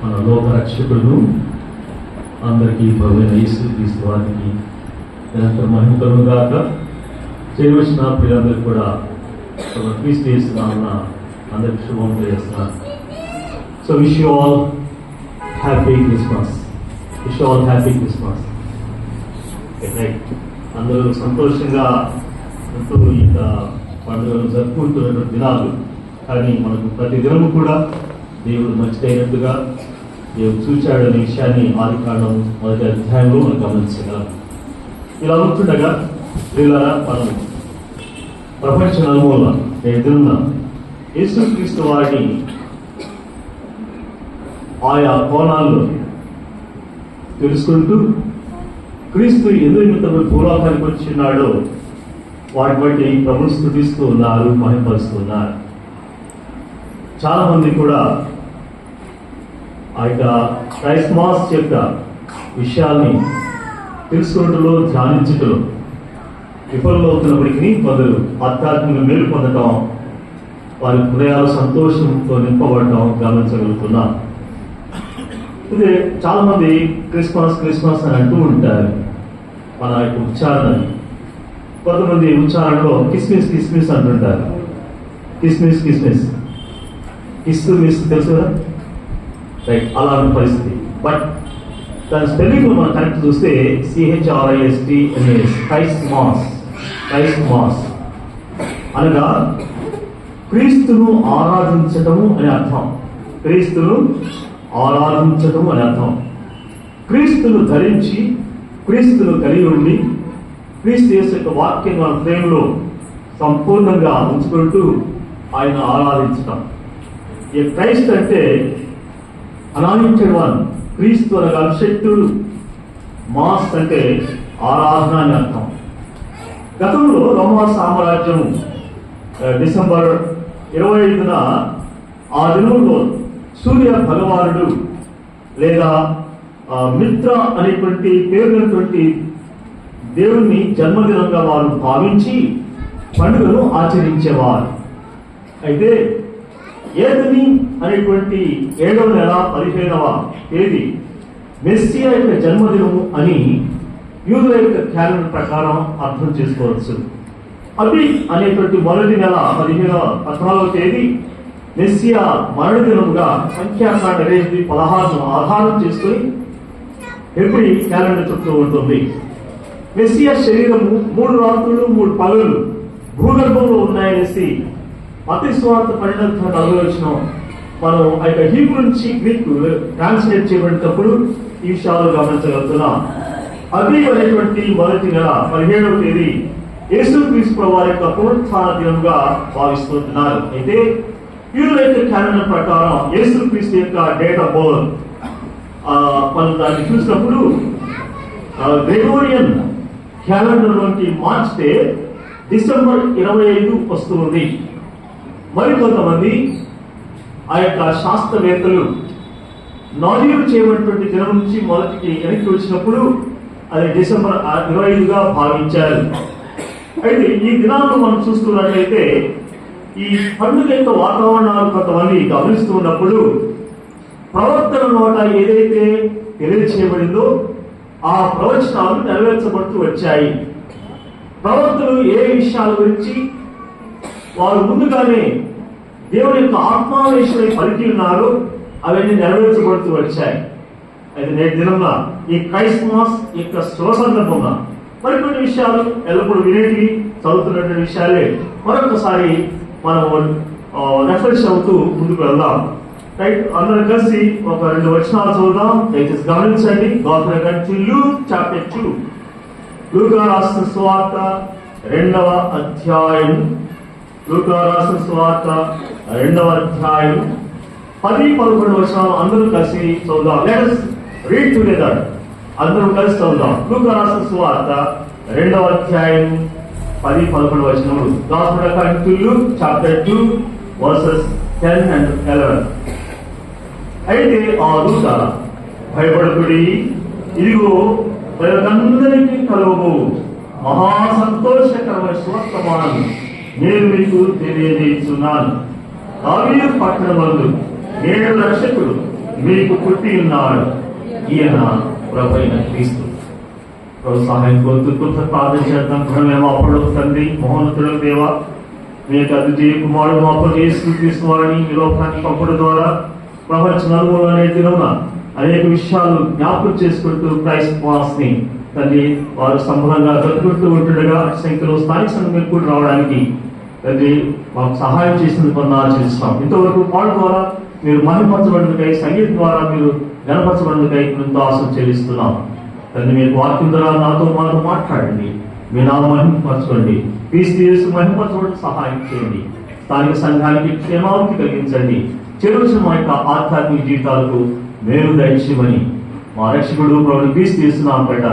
మన లోక రక్షకుడు అందరికీ ప్రభువైన యేసుక్రీస్తు వారికి నిరంతర మహిమ కలుగును గాక. చేయవలసిన పిల్లలందరికీ కూడా క్రీస్తు యేసు నామమున అందరికి శుభం తెలియజేస్తున్నాను. So wish you all happy Christmas. Wish you all happy Christmas. Right, అందరూ సంతోషంగా ఉంటూ ఇక పండుగలు జరుపుకుంటున్నటువంటి దినాలు. కానీ మనకు ప్రతి దినము కూడా దేవుడు మంచిదైనట్టుగా దేవుడు చూచాడనే విషయాన్ని ఆదికాండం 1వ అధ్యాయంలో మనం గమనించగలం. ఇలా ఉంటుండగా వీళ్ళ మనం ప్రపంచ నలుమూలన ఎదురున్న యేసుక్రీస్తు వారిని ఆయా కోణాల్లో తెలుసుకుంటూ క్రీస్తు ఎందుకు నిమిత్తమై భూలోకానికి వచ్చినాడో వాటి బట్టి ప్రభుని స్తుతిస్తూ ఉన్నారు, మహిమపరుస్తున్నారు. చాలా మంది కూడా ఆ యొక్క క్రైస్మస్ యొక్క విషయాల్ని తెలుసుకుంటూ ధ్యానించుటలో విఫలంలో అవుతున్నప్పటికీ కొందరు ఆధ్యాత్మిక మేలు పొందటం, వారి హృదయాలు సంతోషంతో నింపబడటం గమనించగలుగుతున్నాం. ఇదే చాలా మంది క్రిస్మస్ క్రిస్మస్ అని అంటూ ఉంటారు. మన యొక్క ఉచ్చారణ, కొంతమంది ఉచ్చారణలో కిస్మిస్ కిస్మిస్ అంటుంటారు. కిస్మిస్ కిస్మిస్ కిస్మిస్ తెలుసు కదా, రైట్, అలాంటి పరిస్థితి. బట్ దాని స్పెల్లింగ్ మనం కరెక్ట్ చూస్తే CHRISTMAS, క్రైస్మాస్. క్రైస్మాస్ అనగా క్రీస్తును ఆరాధించటము అని అర్థం. క్రీస్తును ఆరాధించటం అని అర్థం. క్రీస్తును ధరించి, క్రీస్తును కలిగి ఉండి, క్రీస్తు యొక్క వాక్యం మన హృదయంలో సంపూర్ణంగా ఉంచుకుంటూ ఆయన ఆరాధించటం. ఈ క్రైస్ట్ అంటే అనాయింటెడ్ వన్, క్రీస్తు అనగా అభిషక్తుడు. మాస్ అంటే ఆరాధన అని అర్థం. గతంలో రోమా సామ్రాజ్యం డిసెంబర్ 25న ఆ దినంలో సూర్య భగవానుడు లేదా మిత్ర అనేటువంటి పేరునటువంటి దేవుణ్ణి జన్మదినంగా వారు భావించి పండుగను ఆచరించేవారు. అయితే ఏదని అనేటువంటి 7వ నెల 15వ తేదీ మెస్సియా యొక్క జన్మదినము అని యూదుల యొక్క క్యాలెండర్ ప్రకారం అర్థం చేసుకోవచ్చు. అబి అనేటువంటి మొదటి నెల 14వ తేదీ మెస్సియా మరణదినముగా సంఖ్యాకాండ 16 ఆధారం చేసుకుని ఎప్పుడు క్యాలెండర్ చెప్తూ ఉంటుంది. మెస్సియా శరీరము 3 రాత్రులు 3 పగలు భూగర్భంలో ఉన్నాయనేసి మత్తయి సువార్త 12:40 మనం ఆ యొక్క హీబ్రూ నుంచి గ్రీక్ ట్రాన్స్లేట్ చేయబడినప్పుడు ఈ విషయాలు గమనించగలుగుతున్నాం. అది అనేటువంటి మొదటి నెల 17వ తేదీ యేసుక్రీస్తు వారి యొక్క పునరుత్థాన దినంగా భావిస్తున్నారు. అయితే యూదుల యొక్క క్యాలెండర్ ప్రకారం యేసుక్రీస్తు యొక్క డేట్ ఆఫ్ బర్త్ మనం దాన్ని చూసినప్పుడు గ్రెగోరియన్ క్యాలెండర్ లోకి మార్చితే డిసెంబర్ 25 వస్తుంది. మరికొంతమంది ఆ యొక్క శాస్త్రవేత్తలు నాడీలు చేయబడినటువంటి దినం నుంచి మొదటికి వెనక్కి వచ్చినప్పుడు అది డిసెంబర్ 25గా భావించారు. అయితే ఈ దినాలను మనం చూస్తున్నట్లయితే ఈ పండుగ యొక్క వాతావరణాలు కొంతమంది గమనిస్తూ ఉన్నప్పుడు ప్రవర్తన నోట ఏదైతే తెలియచేయబడిందో ఆ ప్రవచనాలు నెరవేర్చబడుతూ వచ్చాయి. ప్రవక్తలు ఏ విషయాల గురించి వారు ముందుగానే దేవుని యొక్క ఆత్మావేశమై పలికి ఉన్నారో అవన్నీ నెరవేర్చబడుతూ వచ్చాయి. అయితే నేటి దినంలో ఈ క్రైస్మస్ యొక్క శుభ సందర్భంగా మరికొన్ని విషయాలు ఎల్లప్పుడూ వినేటివి చదువుతున్నటువంటి విషయాలే మరొకసారి మనం రెఫరెన్స్ అవుతూ ముందుకు వెళ్దాం. రైట్, అందరం కలిసి ఒక 2 వచనాలు చదువుదాం. దయచేసి గమనించండి. లూక్ చాప్టర్ 2, లూకా రాసిన సువార్త 2వ అధ్యాయం. లూకా రాసిన సువార్త 2వ అధ్యాయం 10-11 వచనాలు అందరూ కలిసి చదువుదాం. Let us read together. అందరం కలిసి చదువుదాం. లూకా రాసిన సువార్త 2వ అధ్యాయం 10-11 వచనములు. Gospel according to Luke chapter 2 versus 10 and 11. అయితే ఆ దూత, భయపడకుడి, ఇదిగో ప్రజలందరికీ కలుగు మహా సంతోషకరమైన సువర్తమానం నేను మీకు తెలియజేస్తున్నాను. దావీదు పట్టణమందు నేడు రక్షకుడు మీకు పుట్టి ఉన్నాడు, ఈయన ప్రభు అయిన క్రీస్తు. సహాయం కోరుతూ ప్రార్థన చేద్దాం. మేము అప్పుడు తండ్రి మహోన్నతుడు దేవ, మీ యొక్క అద్వితీయ కుమారుడు అప్పుడు యేసుక్రీస్తు వారిని ఈ లోకానికి పంపడం ద్వారా ప్రపంచ నలుమూల అనే దినమున అనేక విషయాలు జ్ఞాపకం చేసుకుంటూ క్రైస్ట్ వాస్ని తండ్రి వారు సంబరంగా జరుపుకుంటూ ఉంటుండగా సంఖ్యలో స్థానిక సంఘం కూడా రావడానికి తండ్రి మాకు సహాయం చేసినందుకు ఆచరిస్తాం. ఇంతవరకు పాట ద్వారా మీరు మహిమపరచబడినకై, సంగీతం ద్వారా మీరు గణపరచబడినకై ఎంతో ఆశలు చెల్లిస్తున్నాం. తండ్రి మీరు వాక్యం ద్వారా నాతో మాట్లాడండి, మీ నామ మహిమపరచుకోండి, క్రీస్తు యేసు మహిమపరచబడి సహాయం చేయండి. స్థానిక సంఘానికి క్షేమాభివృద్ధి కలిగించండి. చెరువుసిన మా యొక్క ఆధ్యాత్మిక జీవితాలకు మేలు దయచేయమని మా రక్షకుడు ప్రభువు క్రీస్తు యేసు నామమున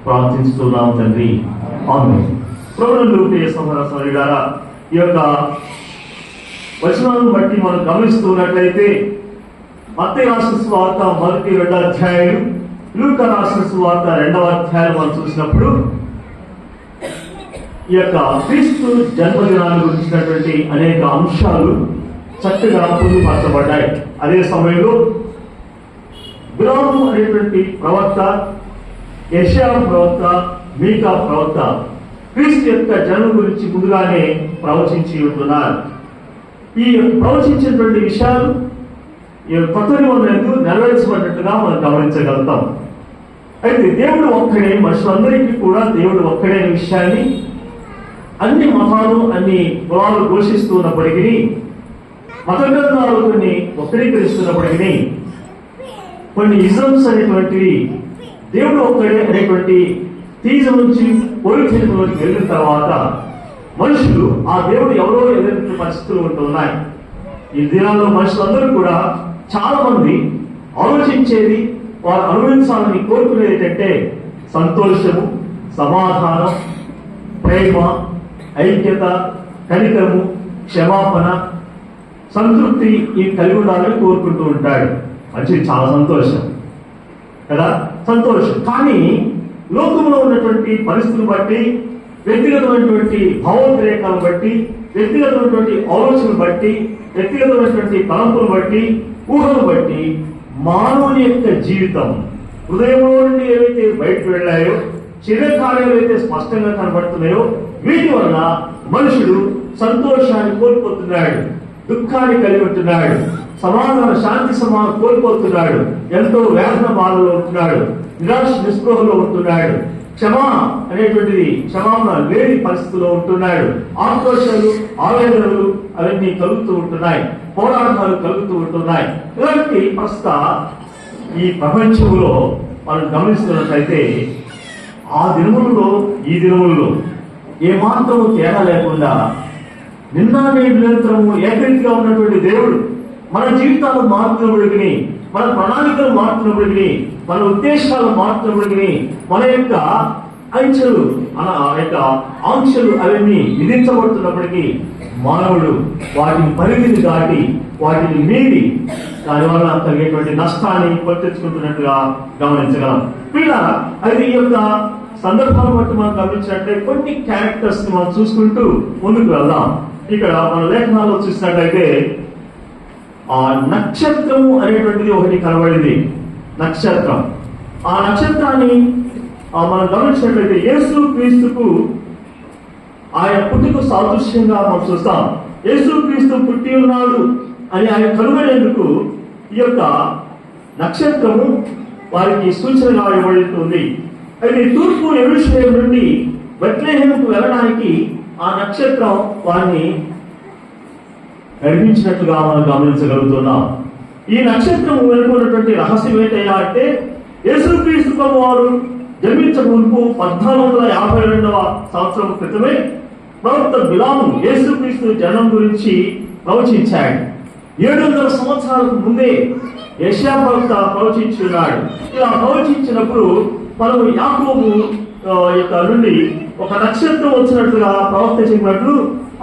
ప్రార్థిస్తున్నాం తండ్రి, ఆమేన్. ప్రభువునందు ప్రియ సహోదర సహోదరులారా, ఈ యొక్క వచనాలను బట్టి మనం గమనిస్తున్నట్లయితే మత్తయి రాసిన సువార్త 1-2 అధ్యాయాలు, లూకా రాసిన సువార్త 2వ అధ్యాయం మనం చూసినప్పుడు ఈ యొక్క క్రీస్తు జన్మదినాన్ని గురించినటువంటి అనేక అంశాలు చక్కగా పొందుపరచబడ్డాయి. అదే సమయంలో బిలాము అనేటువంటి ప్రవక్త, యెషయా ప్రవక్త, మీకా ప్రవక్త క్రీస్తు యొక్క జన్మ గురించి ముందుగానే ప్రవచించి ఉంటున్నారు. ఈ ప్రవచించినటువంటి విషయాలు ఈ కొత్త నిబంధనకు నెరవేర్చబడినట్టుగా మనం గమనించగలుగుతాం. అయితే దేవుడు ఒక్కడే, మనుషులందరికీ కూడా దేవుడు ఒక్కడే అనే విషయాన్ని అన్ని మతాలు, అన్ని కులాలు ఘోషిస్తున్నప్పటికీ, మత గ్రంథాలు కొన్ని వక్రీకరిస్తున్నప్పటికీ, కొన్ని ఇజమ్స్ అనేటువంటివి దేవుడు ఒక్కడే అనేటువంటి తీజం నుంచి పోలికలోకి వెళ్ళిన తర్వాత మనుషులు ఆ దేవుడు ఎవరో ఎదుర్కొనే పరిస్థితులు ఉంటున్నాయి. ఈ దినాల్లో మనుషులందరూ కూడా చాలా మంది ఆలోచించేది, వారు అనుభవించాలని కోరుకునేది ఏంటంటే సంతోషము, సమాధానం, ప్రేమ, ఐక్యత, కనికరము, క్షమాపణ, సంతృప్తి ఈ కలిగి ఉండాలని కోరుకుంటూ ఉంటాడు. మంచిది, చాలా సంతోషం కదా, సంతోషం. కానీ లోకంలో ఉన్నటువంటి పరిస్థితులు బట్టి, వ్యక్తిగతమైనటువంటి భావోద్రేకాలను బట్టి, వ్యక్తిగతమైనటువంటి ఆలోచనలు బట్టి, వ్యక్తిగతమైనటువంటి తలంపులు బట్టి, ఊహలు బట్టి మానవుని యొక్క జీవితం హృదయంలో నుండి ఏవైతే బయటకు వెళ్ళాయో, శరీర కార్యాలు అయితే స్పష్టంగా కనబడుతున్నాయో, వీటి వల్ల మనుషుడు సంతోషాన్ని కోల్పోతున్నాడు, దుఃఖాన్ని కలిగి ఉంటున్నాడు, సమాధాన శాంతి సమాధానం కోల్పోతున్నాడు, ఎంతో వేదన బాధలో ఉంటున్నాడు, నిరాశ నిస్పృహలో ఉంటున్నాడు, క్షమాపణ లేని పరిస్థితిలో ఉంటున్నాడు, ఆక్రోశాలు, ఆవేదనలు అవన్నీ కలుగుతూ ఉంటున్నాయి, పోరాటాలు కలుగుతూ ఉంటున్నాయి. ఇలాంటి ప్రస్తుత ఈ ప్రపంచంలో మనం గమనిస్తున్నట్లయితే ఆ దినములలో ఈ దినములలో ఏమాత్రము తేడా లేకుండా నిన్న నేడు నిరంతరము ఏకరీతిగా ఉన్నటువంటి దేవుడు మన జీవితాలు మారుతున్నప్పటికీ, మన ప్రణాళికలు మారుతున్నప్పటికీ, మన ఉద్దేశాలు మారుతున్నప్పటికీ, మన యొక్క అంచెలు, మన యొక్క ఆంక్షలు అవన్నీ విధించబడుతున్నప్పటికీ మానవుడు వాటిని పరిధిని దాటి, వాటిని మీరి దానివల్ల కలిగేటువంటి నష్టాన్ని తెచ్చుకుంటున్నట్టుగా గమనించగలం. ఇలా అది ఈ యొక్క సందర్భాన్ని బట్టి మనం గమనించినట్లయితే కొన్ని క్యారెక్టర్స్ ని మనం చూసుకుంటూ ముందుకు వెళ్దాం. ఇక్కడ మన లేఖనాల్లో చూసినట్లయితే ఆ నక్షత్రము అనేటువంటిది ఒకటి కనబడింది. నక్షత్రం, ఆ నక్షత్రాన్ని మనం గమనించినట్లయితే యేసు క్రీస్తుకు ఆయన పుట్టుకు సాదృశ్యంగా మనం చూస్తాం. యేసు క్రీస్తు పుట్టి ఉన్నాడు అని ఆయన కనుగొనేందుకు ఈ యొక్క నక్షత్రము వారికి సూచనగా ఇవ్వబడుతుంది. అయితే తూర్పు యెరూషలేము నుండి బెత్లెహేముకు వెళ్ళడానికి ఆ నక్షత్రం వారిని నడిపించినట్లుగా మనం గమనించగలుగుతున్నాం. ఈ నక్షత్రం వెనుకున్నటువంటి రహస్యం ఏంటయ్యా అంటే, యేసుక్రీస్తు వారు జన్మించక మునుపు 1452వ సంవత్సరం క్రితమే ప్రవక్త బిలాము యేసుక్రీస్తు జన్మం గురించి ప్రవచించాడు. 700 సంవత్సరాలకు ముందే యెషయా ప్రవక్త ప్రవచించున్నాడు. ఇలా ప్రవచించినప్పుడు మనము యాకోబు యొక్క నుండి ఒక నక్షత్రం వచ్చినట్లుగా ప్రవక్త చెప్పినట్లు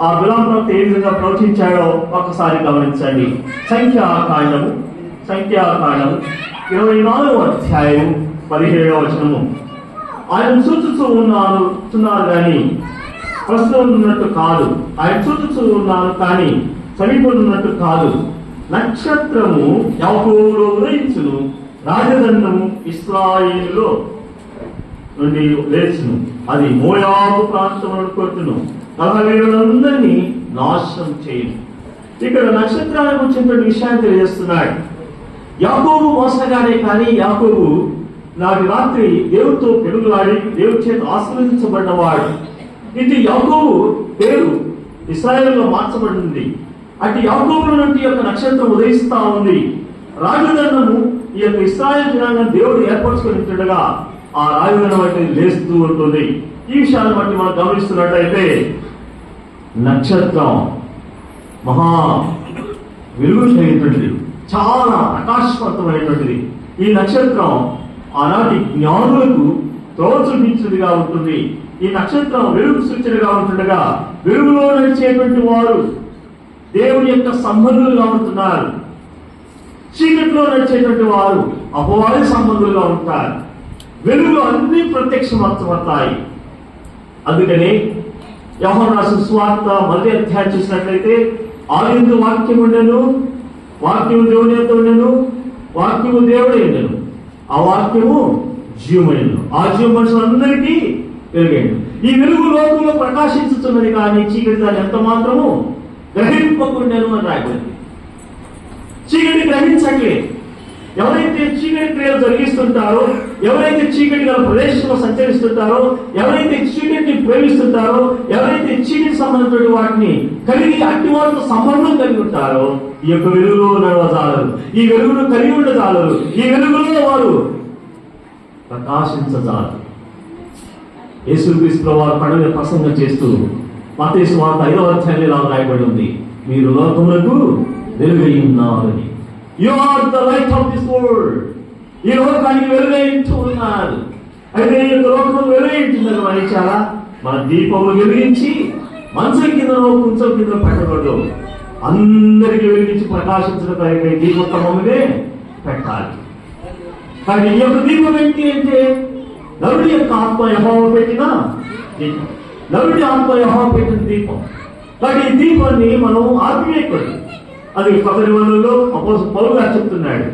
ఆ బిలాము ప్రవక్త ఏ విధంగా ప్రవచించాడో ఒకసారి గమనించండి. సంఖ్యాకాండము 24వ అధ్యాయం 17వ వచనము. ఆయన సూచిస్తూ ఉన్నారు కానీ ప్రస్తుతం ఉన్నట్టు కాదు, ఆయన సూచిస్తూ ఉన్నాను కానీ సమీపంలో ఉన్నట్టు కాదు, నక్షత్రము యాకోబులో ఉదయించును, రాజదండము ఇశ్రాయేలులో నుండి లేచును, అది మోయాబు ప్రాంతములను కొట్టును, కలహవీరులందరినీ నాశనం చేయను. ఇక్కడ నక్షత్రాలకు వచ్చినటువంటి విషయాన్ని తెలియజేస్తున్నాడు. యాకోబు మోసగాడే, కానీ యాకోబు నాటి రాత్రి దేవుడితో పెరుగులాడి దేవుడి చేత ఆశీర్వదించబడినవాడు. ఇది యాకోబు పేరు ఇశ్రాయేలులో మార్చబడింది. అటు యాకోబు నుండి యొక్క నక్షత్రం ఉదయిస్తా ఉంది. రాజదండము ఈ యొక్క ఇశ్రాయేలు జనాంగం దేవుడు ఏర్పరచుకుని ఆ రాజదండం అంటే లేస్తూ ఉంటుంది. ఈ విషయాన్ని బట్టి మనం గమనిస్తున్నట్టయితే నక్షత్రం మహా వెలుగు కలిగినటువంటిది, చాలా ప్రకాశవంతమైనటువంటిది. ఈ నక్షత్రం ఆనాటి జ్ఞానులకు త్రోవ చూపించినదిగా ఉంటుంది. ఈ నక్షత్రం వెలుగు సూచనగా ఉంటుండగా వెలుగులో నడిచేటువంటి వారు దేవుని యొక్క సంబంధులుగా ఉంటున్నారు. చీకట్లో నడిచేటువంటి వారు అపవాది సంబంధులుగా ఉంటారు. వెలుగులో అన్ని ప్రత్యక్షమవుతాయి. అందుకని యోహాను రాసిన సువార్త మొదటి అధ్యాయం చూసినట్లయితే ఆదియందు వాక్యం ఉండెను, వాక్యము దేవుని యొక్క ఉండెను, వాక్యము దేవుడే ఉండెను, ఆ వాక్యము జీవమైనను, ఆ జీవం మనుషులందరికీ వెలుగైంది. ఈ వెలుగు లోకంలో ప్రకాశించుతున్నది, కానీ చీకటి దాన్ని ఎంత మాత్రము గ్రహింపకుండాను అని రాయబడింది. చీకటి గ్రహించట్లేదు. ఎవరైతే చీకటి క్రియలు జరిగిస్తుంటారో, ఎవరైతే చీకటి గల ప్రదేశంలో సంచరిస్తుంటారో, ఎవరైతే చీకటిని ప్రేమిస్తుంటారో, ఎవరైతే చీకటి సంబంధించిన వాటిని కలిగి అట్టి వారితో సంబంధం కలిగి ఉంటారో ఈ యొక్క వెలుగులో నడవజాలరు, ఈ వెలుగును కలిగి ఉండజాలరు, ఈ వెలుగులో వారు ప్రకాశించజాలరు. యేసుక్రీస్తు వారు పండుగ ప్రసంగం చేస్తూ మత్తయి సువార్త 5వ అధ్యాయంలో ఇలా రాయబడి ఉంది, మీరు లోకములకు వెలుగై ఉన్నారని. You are the light of this world. ఈ లోకానికి వెలుగైంటూ ఉన్నారు. అయితే ఈ యొక్క లోకం వెలుగైంటుందని మనిషారా మన దీపములు వెలిగించి మంచం కింద కుంచం కింద పెట్టకూడదు. అందరికీ వెలిగించి ప్రకాశించడానికి దీపోత్తమమునే పెట్టాలి. కానీ ఈ యొక్క దీపం ఏంటి అంటే నరుడి యొక్క ఆత్మ యెహోవా పెట్టిన దీపం, నరుడి ఆత్మ యెహోవా పెట్టిన దీపం. కానీ ఈ దీపాన్ని మనం ఆర్పివేయకూడదు. అది పగటి వనరులో అపోస్తలుడు పౌలు గారు చెప్తున్నాడు,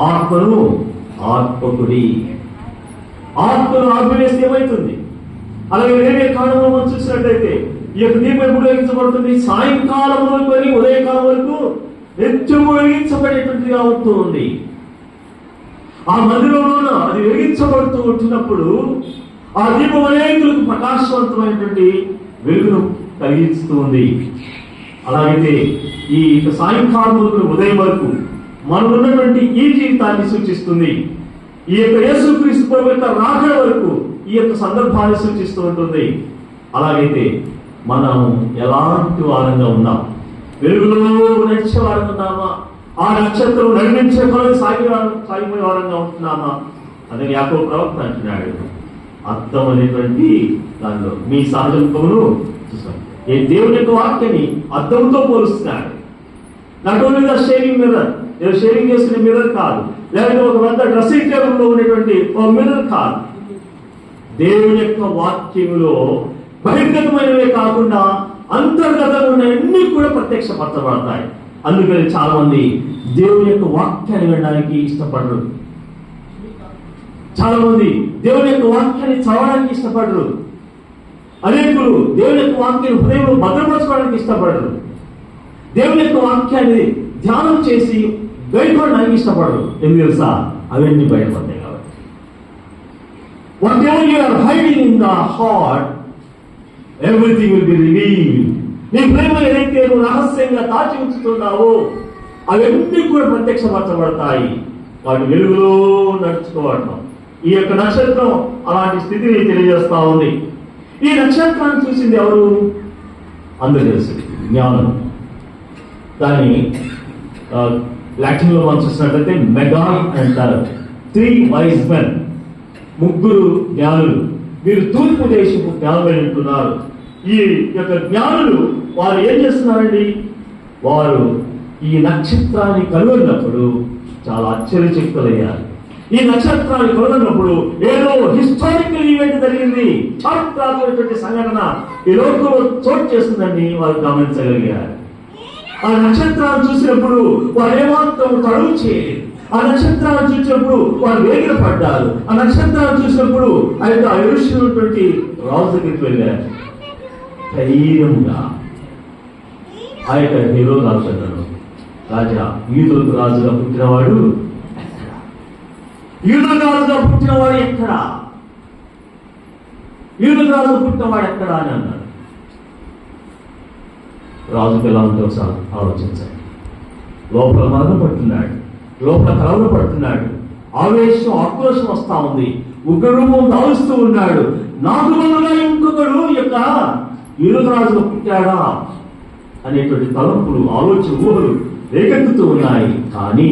ఆత్మను ఆర్పకుడి. ఆత్మను ఆర్పివేస్తే ఏమవుతుంది? అలాగే వేరే కాలంలో మనం చూసినట్లయితే ఈ యొక్క దీపం ఎప్పుడు వెలిగించబడుతుంది? సాయంకాలం వరకు ఉదయకాలం వరకు నిత్యము వెలిగించబడేటువంటిదిగా అవుతూ ఉంది. ఆ మందిరంలోన అది వెలిగించబడుతూ ఉంటున్నప్పుడు ఆ దీపం అనేకులకు ప్రకాశవంతమైనటువంటి వెలుగును కలిగిస్తూ ఉంది. అలాగైతే ఈ సాయంకాలం ఉదయం వరకు మనం ఉన్నటువంటి ఈ జీవితాన్ని సూచిస్తుంది. ఈ యొక్క యేసుక్రీస్తు ప్రభు యొక్క రాకడ వరకు ఈ యొక్క సందర్భాన్ని సూచిస్తూ ఉంటుంది. అలాగైతే మనం ఎలాంటి వారంగా ఉన్నాం? వెలుగులో నడిచే వారంగా ఉన్నామా? ఆ నక్షత్రం నడిపించే కొరకు సాగిపోయే వారంగా ఉంటున్నామా? అదే యాకోబు ప్రవక్త అంటున్నాడు, అర్థం అనేటువంటి దానిలో మీ సహజమును చూసాం. ఏ దేవుని యొక్క వాక్యాన్ని అద్దంతో పోలుస్తున్నాడు. Not only the shaving mirror, shaving చేసుకునే మిర్రర్ కాదు, లేకపోతే ఒక పెద్ద డ్రెస్సింగ్ టేబుల్ లో ఉండేటువంటి ఒక మిర్రర్ కాదు. దేవుని యొక్క వాక్యములో బహిర్గతమైనవే కాకుండా అంతర్గతంగా ఉన్న అన్ని కూడా ప్రత్యక్షపరచబడతాయి. అందుకని చాలా మంది దేవుని యొక్క వాక్యాన్ని వినడానికి ఇష్టపడరు. చాలా మంది దేవుని యొక్క వాక్యాన్ని చదవడానికి ఇష్టపడరు. అనేకులు దేవుని యొక్క వాక్యాన్ని హృదయంలో భద్రపరచుకోవడానికి ఇష్టపడరు. దేవుని యొక్క వాక్యాన్ని ధ్యానం చేసి బయటపడడానికి ఇష్టపడరు. ఎందుకు తెలుసా? అవన్నీ బయటపడతాయి కాబట్టి. Whatever you are hiding in the heart, everything will be revealed. నీ ప్రేమ ఏదైతే నువ్వు రహస్యంగా దాచి ఉంచుతున్నావో అవన్నీ కూడా ప్రత్యక్షపరచబడతాయి. వాటి వెలుగులో నడుచుకోవడం. ఈ యొక్క నక్షత్రం అలాంటి స్థితిని తెలియజేస్తా ఉంది. ఈ నక్షత్రాన్ని చూసింది ఎవరు? అందరూ తెలుసు, జ్ఞానం. దాన్ని లాటిన్ లో మనం చూసినట్లయితే మెగాయ్ అంటారు. 3 wise men, 3 జ్ఞానులు. మీరు తూర్పు దేశపు జ్ఞానులు అంటున్నారు. ఈ యొక్క జ్ఞానులు వారు ఏం చేస్తున్నారండి? వారు ఈ నక్షత్రాన్ని కనుగొన్నప్పుడు చాలా ఆశ్చర్యచకితులయ్యారు. ఈ నక్షత్రాన్ని కనుగొన్నప్పుడు ఏదో హిస్టారికల్ ఈవెంట్ జరిగింది, చారిత్రాత్మకమైనటువంటి సంఘటన ఈ లోకంలో చోటు చేస్తుందని వారు గమనించగలిగారు. ఆ నక్షత్రాలు చూసినప్పుడు వారు ఏమాత్రం తడువు చేయలేదు. ఆ నక్షత్రాలు చూసినప్పుడు వారు వేగిర పడ్డారు. ఆ నక్షత్రాలు చూసినప్పుడు ఆ యొక్క ఆయుష్యున్నటువంటి రాజు దగ్గరికి వెళ్ళారు. ధైర్యంగా ఆ యొక్క హీరో రాజు అన్నాడు, రాజా, యూదులకు రాజుగా పుట్టినవాడు ఎక్కడా? యూదులకు రాజుగా పుట్టినవాడు ఎక్కడా? యూదులకు రాజుగా పుట్టినవాడు ఎక్కడా అని అన్నాడు. రాజుకి ఎలా ఉంటే ఒకసారి ఆలోచించండి. లోపల మరణ పడుతున్నాడు, లోపల కలవర పడుతున్నాడు, ఆవేశం ఆక్రోశం వస్తా ఉంది, ఉగ్రరూపం దాలుస్తూ ఉన్నాడు. నాకు బదులుగా ఇంకొకడు యొక్క యూదుల రాజుగా పుట్టాడా అనేటువంటి తలంపులు, ఆలోచన, ఊహలు రేకెత్తుతూ ఉన్నాయి. కానీ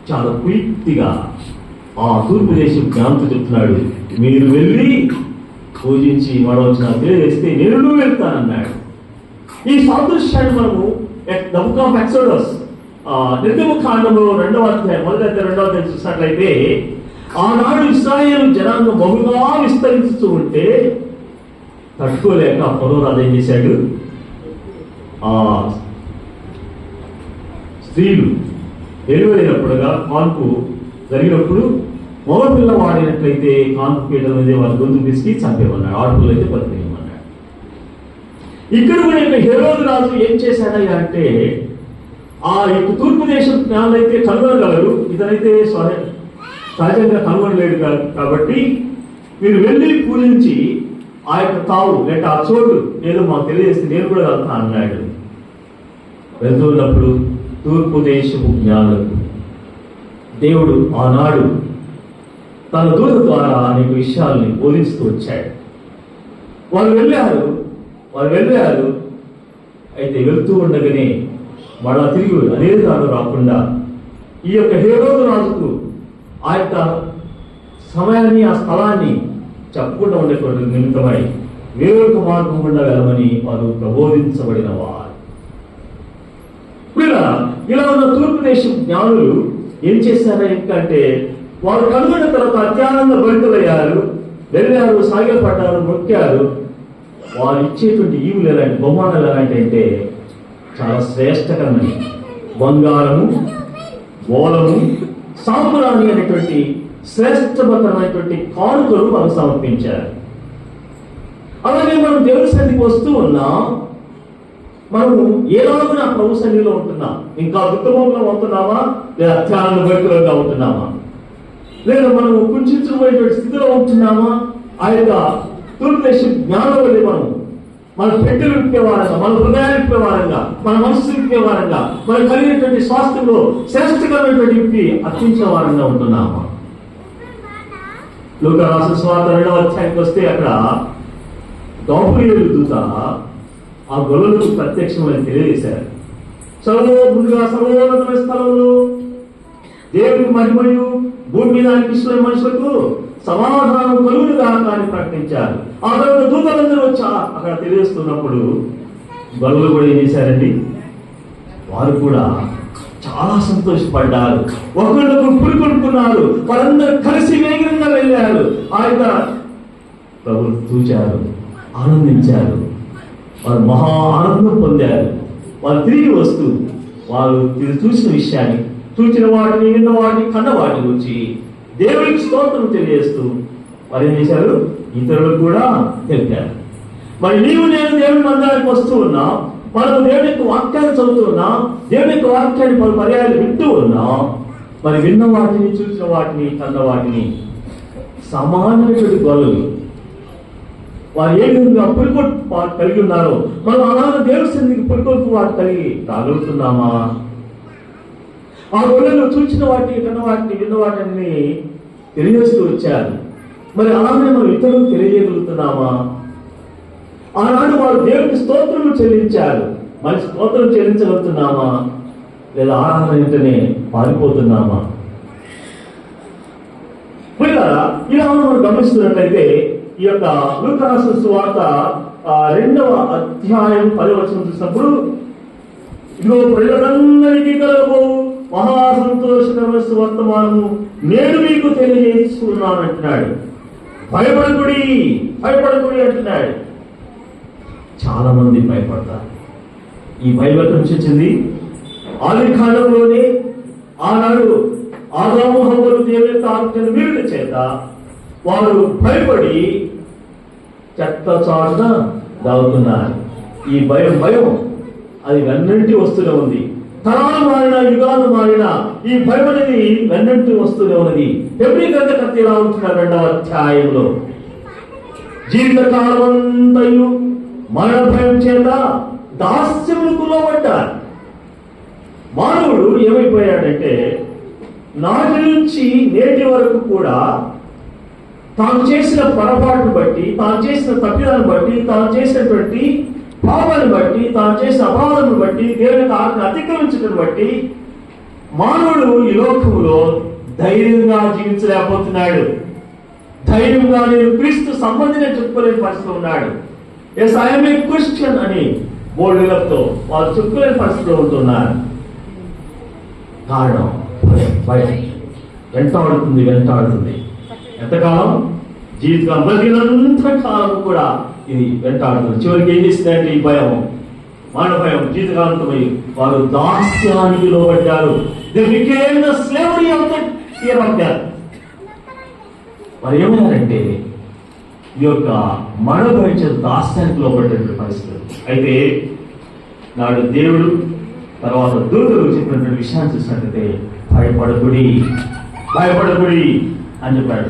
చాలా కుయుక్తిగా ఆ తూర్పు దేశం జ్ఞానంతో చెప్తున్నాడు, మీరు వెళ్ళి పూజించి మరొచ్చిన తెలియజేస్తే నేను వెళ్తానన్నాడు. ఈ సాదృశ్యాన్ని మనము ద బుక్ ఆఫ్ ఎక్సోడస్ నిర్గమకాండంలో 2వ అధ్యాయం 2వ అధ్యాయం చూసినట్లయితే, ఆనాడు ఇశ్రాయేలు జనాంగం బహుగా విస్తరిస్తూ ఉంటే తట్టుకోలేక ఫరో రాజు ఏం చేశాడు, ఆ స్త్రీలు డెలివరీ అయినప్పుడుగా కాన్పు జరిగినప్పుడు మగపిల్ల వాడినట్లయితే కాన్పు పీటల మీద వారి గొంతు పిసికి చంపేమన్నాడు, ఆడపిల్ల అయితే బతికేయమన్నాడు. ఇక్కడ కూడా హేరోదు రాజు ఏం చేశాడయ్యా అంటే, ఆ యొక్క తూర్పు దేశం జ్ఞానులైతే కనుగొనగలరు, ఇతనైతే సహజంగా కనుగొనలేడు కాబట్టి మీరు వెళ్ళి పూజించి ఆ యొక్క తావు లేక ఆ చోటు ఏదో మాకు తెలియజేస్తే నేను కూడా వెళ్తాను అన్నాడు. వెళ్తున్నప్పుడు తూర్పు దేశపు జ్ఞానులకు దేవుడు ఆనాడు తన దూత ద్వారా అనేక విషయాల్ని బోధిస్తూ వచ్చాడు. వారు వెళ్ళారు. అయితే వెళ్తూ ఉండగానే మళ్ళా తిరిగి అదే దాడు రాకుండా ఈ యొక్క హేరోదు రాజుకు ఆ యొక్క సమయాన్ని, ఆ స్థలాన్ని చెప్పకుండా ఉండేటువంటి నిమిత్తమై వేరొక మార్గం గుండా వెళ్ళమని వారు ప్రబోధించబడిన వారు. ఇలా ఉన్న తూర్పు దేశం జ్ఞానులు ఏం చేశారు అంటే, వారు కనుగొన్న తర్వాత అత్యానంద భరితులయ్యారు, వెళ్ళారు, సాగిలపడ్డారు, మొక్కారు. వారు ఇచ్చేటువంటి ఈవులు ఎలాంటి, బహుమానాలు ఎలాంటి అంటే చాలా శ్రేష్టకరమైన బంగారము, బోలము, సాంపురాణి అనేటువంటి శ్రేష్టమైనటువంటి కానుకలు వారు సమర్పించారు. అలాగే మనం దేవుని సన్నిధికి వస్తూ ఉన్నాం, మనము ఏలాగున ప్రభు సన్నిధిలో ఉంటున్నాం. ఇంకా దుఃఖంలో ఉంటున్నామా, లేదా అత్యానంద భక్తులుగా ఉంటున్నామా, లేదా మనము కుంచెటువంటి స్థితిలో ఉంటున్నామా? ఆ యొక్క తూర్పు దేశం జ్ఞానం వల్ల మన పెట్టెలు విప్పేవారంగా, మన హృదయాలు విప్పేవారంగా, మన మనస్సు విప్పేవారంగా, మనకు కలిగినటువంటి స్వాస్థ్యంలో శ్రేష్టకరమైనటువంటి విప్పి అర్పించిన వారంగా ఉంటున్నామా? లూకా రాసిన సువార్త 2వ అధ్యాయానికి వస్తే అక్కడ గాబ్రియేలు దూత ఆ గొల్లలకు ప్రత్యక్షమని తెలియజేశారు. ముందుగా సర్వోన్నతమైన స్థలంలో దేవుని మహిమయు భూమి మీద అనిపిస్తున్న మనుషులకు సమాధానం కలుగునుగా అని ప్రకటించారు. ఆ తర్వాత దూతలందరూ వచ్చా అక్కడ తెలియజేస్తున్నప్పుడు గొల్లలు కూడా ఏం చేశారండి, వారు కూడా చాలా సంతోషపడ్డారు, ఒకళ్ళకు పురుకొనుకున్నారు, వారందరూ కలిసి వేగంగా వెళ్ళారు. ఆ యొక్క ప్రభువు చూచారు, ఆనందించారు, వారు మహా ఆనందం పొందారు. వారు తిరిగి వస్తూ వారు చూసిన విషయాన్ని, చూచిన వాటిని, విన్న వాటిని, కన్న వాటి గురించి దేవుడికి స్తోత్రం తెలియజేస్తూ వారు ఏం చేశారు, ఇతరులకు కూడా తెలిపారు. మరి నీవు నేను దేవుని మందిరానికి వస్తూ ఉన్నాం, మనం దేవుని యొక్క వాక్యాన్ని చదువుతూ ఉన్నాం, దేవుని యొక్క వాక్యాన్ని పలు పర్యాయాలు వింటూ ఉన్నాం. మరి విన్న వాటిని, చూసిన వాటిని, కన్న వాటిని సమానమైనటువంటి గొల్లలు వారు ఏ విధంగా పురికొట్టు కలిగి ఉన్నారో మనం అలాగే దేవుని సన్నిధికి పురికొట్టు వాటి కలిగి రాగలుగుతున్నామా? ఆ గొల్లలు చూసిన వాటిని, కన్న వాటిని, విన్న వాటిని తెలియజేస్తూ వచ్చారు. మరి అలాగే మనం ఇతరులకు తెలియజేయగలుగుతున్నామా? ఆనాడు వారు దేవునికి స్తోత్రం చెల్లించారు, మరి స్తోత్రం చెల్లించగలుగుతున్నామా? లేదా ఆరాధన వెంటనే పారిపోతున్నామా? ఇలా మనం గమనిస్తున్నట్లయితే ఈ యొక్క లూకా రాసిన సువార్త 2వ అధ్యాయం 10వ వచనం చూసినప్పుడు, ఇదిగో ప్రజలందరికీ కలగబో మహా సంతోషకరమైన వర్తమానము నేను మీకు తెలియజేస్తున్నాను అంటున్నాడు. భయపడకుడి అంటున్నాడు. చాలా మంది భయపడతారు. ఈ భయం ఎక్కడి నుంచి వచ్చింది? ఆది కాలంలోనే ఆనాడు ఆదాము హవ్వలు దేవుని యొక్క ఆజ్ఞను మీరుట చేత వారు భయపడి చెత్త చాటున దాగుతున్నారు. ఈ భయం అది వెన్నంటి వస్తూనే ఉంది. తరాలు మారిన, యుగాలు మారిన ఈ భయం అనేది వెన్నంటి వస్తూనే ఉన్నది. హెబ్రీ గ్రంథకర్త ఇలా ఉంటున్నారు 2వ అధ్యాయంలో, జీవితకాలం అంతయు మరణ భయం చేత దాస్యములకు లోబడ్డారు. మానవుడు ఏమైపోయాడంటే నాటి నుంచి నేటి వరకు కూడా తాను చేసిన పొరపాటును బట్టి, తాను చేసిన తప్పిదాన్ని బట్టి, తాను చేసినటువంటి పాపాన్ని బట్టి, తాను చేసిన అపరాధం బట్టి, దేవుని ఆజ్ఞను అతిక్రమించడం బట్టి మానవుడు ఈ లోకములో ధైర్యంగా జీవించలేకపోతున్నాడు. ధైర్యంగా నేను క్రీస్తు సంబంధించిన చెప్పుకోలేని పరిస్థితిలో ఉన్నాడు. ఎస్ ఐఎమ్ ఏ క్రిస్టియన్ అని బోర్డులతో వారు చెప్పుకోలేని పరిస్థితిలో ఉంటున్నారు. కారణం భయం. వెంటాడుతుంది. ఎంతకాలం? జీవితకాలం, బతికినంత కాలం కూడా ఇది వెంటాడుతుంది. చివరికి ఏం చేసిందంటే ఈ భయం, మరణ భయం జీవితకాలంతమై వారు దాస్యానికి లోబడ్డారు. వారు ఏమన్నారంటే ఈ యొక్క మరణ భయం చేత దాస్యానికి లోబడ్డటువంటి పరిస్థితులు. అయితే నాడు దేవుడు తర్వాత దూతలు చెప్పినటువంటి విషయాన్ని చూసినట్లయితే భయపడకుడి అని చెప్పాడు.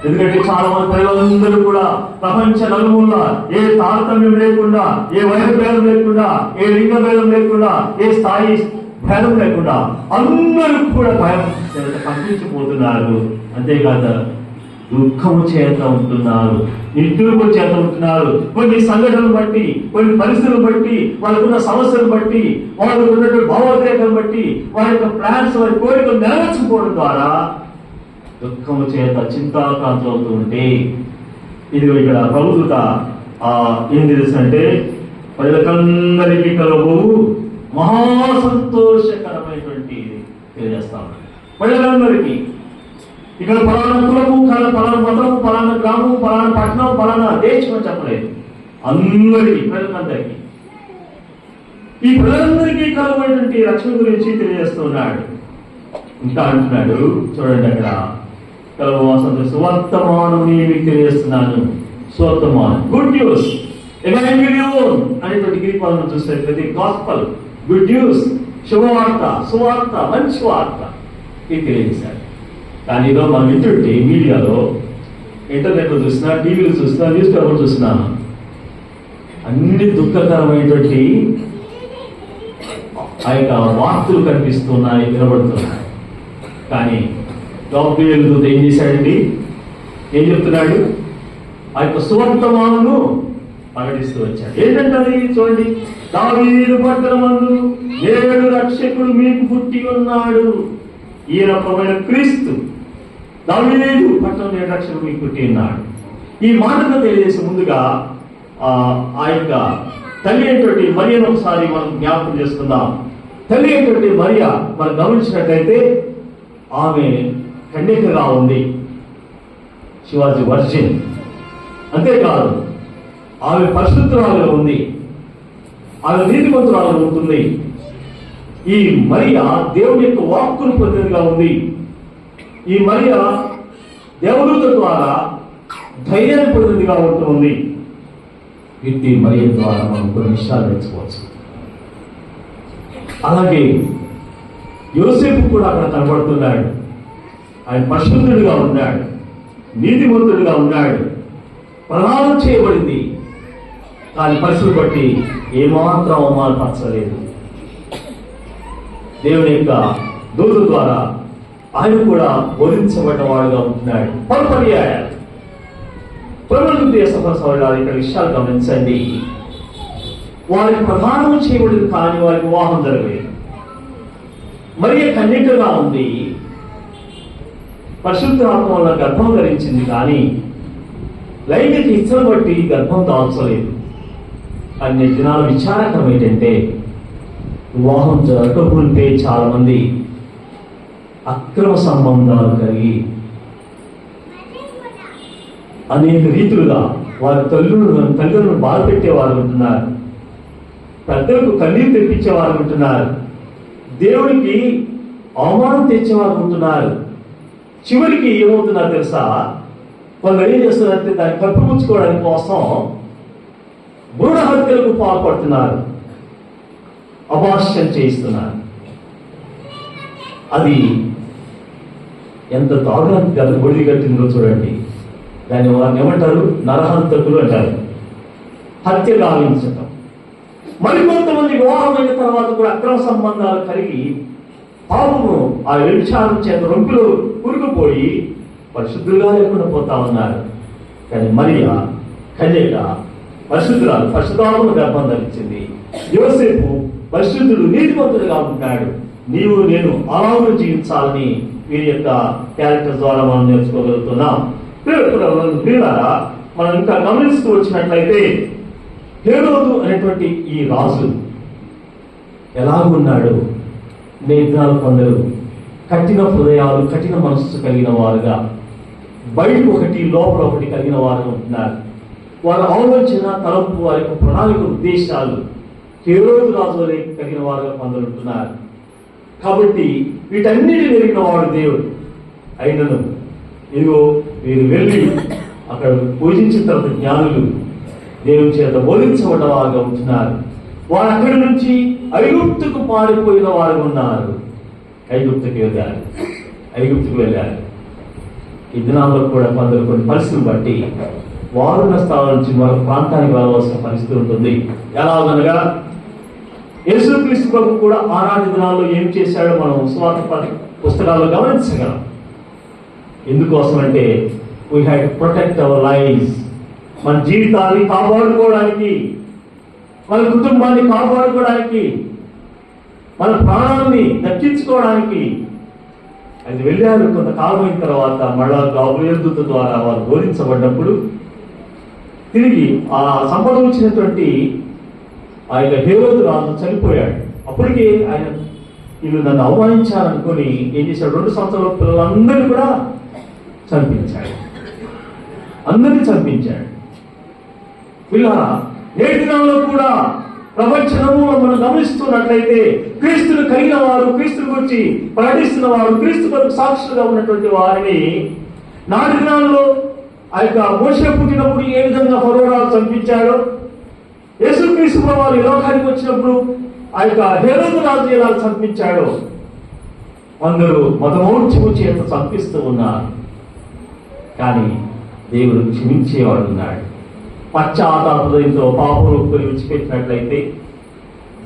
ఎందుకంటే చాలా మంది ప్రజలందరూ కూడా ప్రపంచ నలుమూల ఏ తారతమ్యం లేకుండా, ఏ వయసు భేదం లేకుండా, ఏ లింగ భేదం లేకుండా, ఏ స్థాయి భేదం లేకుండా అందరూ కూడా భయం కనిపించిపోతున్నారు. అంతేకాదు దుఃఖము చేత ఉంటున్నారు, నిట్టూర్పు చేత ఉంటున్నారు. కొన్ని సంఘటనలు బట్టి, కొన్ని పరిస్థితులను బట్టి, వాళ్ళకున్న సమస్యలను బట్టి, వాళ్ళకు ఉన్నటువంటి భావోద్రేకాలను బట్టి, వారి యొక్క ప్లాన్స్, వారి కోరికలు నెరవేర్చుకోవడం ద్వారా దుఃఖము చేత చింతాక్రాంతులు అవుతూ ఉంటే, ఇది ఇక్కడ ప్రభుత్వ ఏం తెలుసంటే ప్రజలకందరికీ కలవు మహాసంతోషకరమైనటువంటి తెలియజేస్తాం. ప్రజలందరికీ ఇక్కడ పలానా కులము, పలానా మతము, పలానా గ్రామం, పలానా పట్టణం, పలానా దేశం అని చెప్పలేదు. అందరికీ, ప్రజలందరికీ, ఈ ప్రజలందరికీ కలమైనటువంటి రక్షణ గురించి తెలియజేస్తున్నాడు. ఇంకా అంటున్నాడు చూడండి, అక్కడ సువర్తమానం మీకు తెలియజేస్తున్నాను. సువర్తమానం, గుడ్ న్యూస్, ఎవెంగెలియోన్ అనేటువంటి గ్రీక్ పదం చూస్తే గాస్పల్, గుడ్ న్యూస్, శుభవార్త, సువార్త, మంచి వార్త ఇది తెలియజేశాడు. కానీ ఇదో మనం వింటుంటే మీడియాలో, ఇంటర్నెట్లో చూసినా, టీవీలో చూసినా, న్యూస్ పేపర్ చూసినా అన్ని దుఃఖకరమైనటువంటి ఆ యొక్క వార్తలు కనిపిస్తున్నాయి, వినబడుతున్నాయి. కానీ గాబ్రియల్ దూత ఏం చేశాడండి? ఏం చెప్తున్నాడు? ఆ యొక్క సువర్తమానమును ప్రకటిస్తూ వచ్చాడు. ఏంటంటే అది చూడండి, దావీదు పట్టణమందు నేడు రక్షకుడు మీకు పుట్టి ఉన్నాడు, ఈయన ప్రభువైన క్రీస్తు. దావీదు పట్టణం నేడు రక్షకుడు మీకు పుట్టి ఉన్నాడు. ఈ మాటను తెలియజేసే ముందుగా ఆ యొక్క తల్లి అయినటువంటి మరియను ఒకసారి మనం జ్ఞాపకం చేసుకుందాం. తల్లి అయినటువంటి మరియ మనం గమనించినట్లయితే ఆమె కన్యకగా ఉంది. She was virgin. అంతేకాదు ఆమె పరిశుద్ధురాలుగా ఉంది, ఆమె నీతిమంతురాలుగా ఉంటుంది. ఈ మరియ దేవుని యొక్క వాక్కును పొందినదిగా ఉంది. ఈ మరియ దేవదూత ద్వారా ధైర్యాన్ని పొందినదిగా ఉంటుంది. ఇట్టి మరియ ద్వారా మనం కొన్ని విషయాలు నేర్చుకోవచ్చు. అలాగే యోసేపు కూడా అక్కడ కనబడుతున్నాడు. ఆయన పరిశుద్ధుడిగా ఉన్నాడు, నీతిమంతుడిగా ఉన్నాడు, ప్రదానం చేయబడింది. కానీ పరిస్థితులు బట్టి ఏమాత్రం అవమానపరచలేదు. దేవుని యొక్క దూత ద్వారా ఆయన కూడా బోధించబడ్డవాడుగా ఉంటున్నాడు. పర్యాయాలు ప్రభుత్వ సభ్యులు ఇక్కడ విషయాలు గమనించండి. వారికి ప్రధానం చేయబడింది, కానీ వారికి వివాహం జరగలేదు. మరి కన్యకగా ఉంది, పరిశుద్ధ ఆత్మ వల్ల గర్భం ధరించింది, కానీ లైంగిక ఇచ్చను బట్టి గర్భం దాల్చలేదు. అన్ని దినాల విచారకరం ఏంటంటే వివాహం జరగకుంటే చాలా మంది అక్రమ సంబంధాలు కలిగి అనేక రీతులుగా వారి తల్లులను బాధ పెట్టేవారు ఉంటున్నారు. పెద్దలకు కన్నీరు తెప్పించేవారు ఉంటున్నారు, దేవుడికి అవమానం తెచ్చేవారు ఉంటున్నారు. చివరికి ఏమవుతున్నారు తెలుసా? కొందరు ఏం చేస్తున్నారంటే దాన్ని కప్పిపుచ్చుకోవడానికి కోసం భ్రూణ హత్యలకు పాల్పడుతున్నారు, అబార్షన్ చేయిస్తున్నారు. అది ఎంత దారుణానికి అది ఒడిది కట్టిందో చూడండి. దాన్ని వారిని ఏమంటారు? నరహంతకులు అంటారు. హత్య గావించటం. మరికొంతమంది వివాహమైన తర్వాత కూడా అక్రమ సంబంధాలు కలిగి పాపము ఆ వ్యభిచారం చేత రొంపిలో కూరుకుపోయి పరిశుద్ధులుగా లేకుండా పోతా ఉన్నారు. కానీ మరియా కన్యక పరిశుద్ధురాలు, పరిశుద్ధాత్మ గర్భం ధరించింది. యోసేపు పరిశుద్ధుడు, నీతిమంతుడుగా ఉంటాడు. నీవు నేను అలాగే జీవించాలని వీరి యొక్క క్యారెక్టర్ ద్వారా మనం నేర్చుకోగలుగుతున్నాం. ప్రియులారా, మనం ఇంకా గమనిస్తూ వచ్చినట్లయితే హేరోదు అనేటువంటి ఈ రాజు ఎలాగున్నాడు? నేత్రాలు కొందరు కఠిన హృదయాలు, కఠిన మనస్సు కలిగిన వారుగా, బయటకు ఒకటి లోపల ఒకటి కలిగిన వారు ఉంటున్నారు. వారి ఆలోచన, తలంపు, వారి యొక్క ప్రణాళిక, ఉద్దేశాలు హేరోదు రాజు కలిగిన వారుగా కొందరు ఉంటున్నారు. కాబట్టి వీటన్నిటి ఎరిగిన వాడు దేవుడు. అయినను ఇదిగో వీరు వెళ్ళి అక్కడ పూజించిన తర్వాత జ్ఞానులు దేవుని చేత బోధించబడ్డ వారుగా ఉంటున్నారు. వారు అక్కడి నుంచి ఐగుప్తుకు పారిపోయిన వారు ఉన్నారు. ఐగుప్తుకు వెళ్ళారు. ఈ దినాల్లో కూడా కొందరు కొన్ని పరిస్థితులు బట్టి వారున్న స్థానం నుంచి మరొక ప్రాంతానికి వెళ్ళవలసిన పరిస్థితి ఉంటుంది. ఎలాగనగా యేసుక్రీస్తు ప్రభు కూడా ఆనాటి దినాల్లో ఏం చేశాడో మనం సువార్త పుస్తకాల్లో గమనించగలం. ఎందుకోసం అంటే we have to protect our lives. మన జీవితాన్ని కాపాడుకోవడానికి, మన కుటుంబాన్ని కాపాడుకోవడానికి, మన ప్రాణాన్ని దక్కించుకోవడానికి అది వెళ్ళారు. కొంతకాలం అయిన తర్వాత మళ్ళా గాబ్రియల్ దూత ద్వారా వారు బోధించబడ్డప్పుడు తిరిగి ఆ సంభవించినటువంటి ఆ యొక్క హేరోదు రాజు చనిపోయాడు. అప్పటికే ఆయన వీళ్ళు నన్ను అవమానించాలనుకొని ఏం చేశాడు? 2 సంవత్సరాల పిల్లలందరినీ కూడా చంపించాడు. పిల్లల నేటి దినాల్లో కూడా ప్రపంచంలో మనం గమనిస్తున్నట్లయితే క్రీస్తును కలిగిన వారు, క్రీస్తుని గురించి ప్రకటిస్తున్న వారు, క్రీస్తు కొరకు సాక్షులుగా ఉన్నటువంటి వారిని నాటి దినాల్లో ఆ యొక్క మోషే పుట్టినప్పుడు ఏ విధంగా ఫరో రాజు చంపించాడో, యేసుక్రీస్తు వారు ఈ లోకానికి వచ్చినప్పుడు ఆ యొక్క హేరోదు రాజు ఎలా చంపించాడో అందరూ మతమౌఢ్యము చేత చంపిస్తూ ఉన్నారు. కానీ దేవుడు క్షమించేవాడు ఉన్నాడు. పశ్చాత్తాపంతో పాపం విడిచిపెట్టినట్లయితే,